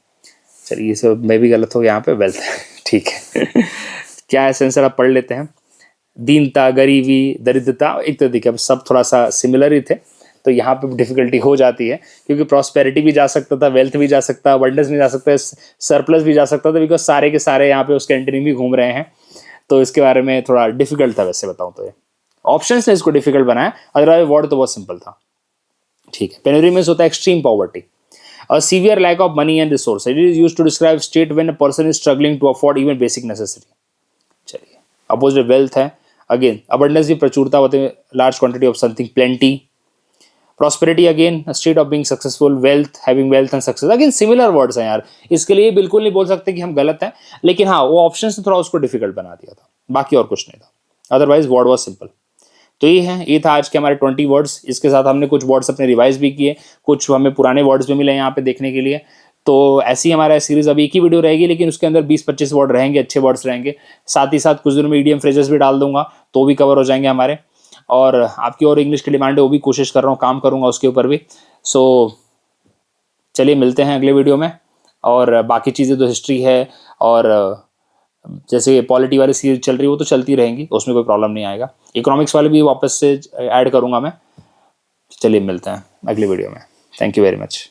चलिए, सब मैं भी गलत हो गया यहाँ पे, वेल्थ है, ठीक है। क्या है सेंसर, आप पढ़ लेते हैं। दीनता, गरीबी, दरिद्रता, एक तो देखिए अब सब थोड़ा सा सिमिलर ही थे, तो यहाँ पे डिफिकल्टी हो जाती है, क्योंकि प्रॉस्पेरिटी भी जा सकता था, वेल्थ भी जा सकता, अबंडेंस भी जा सकता है, सरप्लस भी जा सकता था, बिकॉज सारे के सारे यहाँ पे उसके एंटनी भी घूम रहे हैं। तो इसके बारे में थोड़ा डिफिकल्ट था वैसे बताऊँ तो। ये ऑप्शंस ने इसको डिफिकल्ट बनाया, अदरवाइज वर्ड तो बहुत सिंपल था, ठीक है। पेन्यूरी मींस होता है extreme poverty, a severe lack of money and resources. It is used to describe state when a person is struggling to afford even basic necessity. चलिए, opposite wealth है। Again abundance भी प्रचुरता होते हैं, large quantity of something, plenty. Prosperity again state of being successful, wealth, having wealth and success. Again similar words हैं यार, इसके लिए बिल्कुल नहीं बोल सकते कि हम गलत हैं, लेकिन हाँ वो ऑप्शन ने थोड़ा उसको डिफिकल्ट बना दिया था, बाकी और कुछ नहीं था, अदरवाइज वर्ड वॉज सिंपल। तो ये था आज के हमारे 20 वर्ड्स। इसके साथ हमने कुछ वर्ड्स अपने रिवाइज भी किए, कुछ हमें पुराने वर्ड्स भी मिले यहाँ पे देखने के लिए। तो ऐसी हमारा सीरीज अभी एक ही वीडियो रहेगी, लेकिन उसके अंदर 20-25 वर्ड रहेंगे, अच्छे वर्ड्स रहेंगे। साथ ही साथ कुछ दिनों में ईडीएम फ्रेजेस भी डाल दूंगा, तो भी कवर हो जाएंगे हमारे। और आपकी और इंग्लिश की डिमांड है, वो भी कोशिश कर रहा हूँ, काम करूँगा उसके ऊपर भी। सो चलिए मिलते हैं अगले वीडियो में। और बाकी चीज़ें तो हिस्ट्री है, और जैसे पॉलिटी वाली सीरीज चल रही है वो तो चलती रहेंगी, उसमें कोई प्रॉब्लम नहीं आएगा। इकोनॉमिक्स वाले भी वापस से ऐड करूंगा मैं। चलिए मिलते हैं अगली वीडियो में। Thank you very much.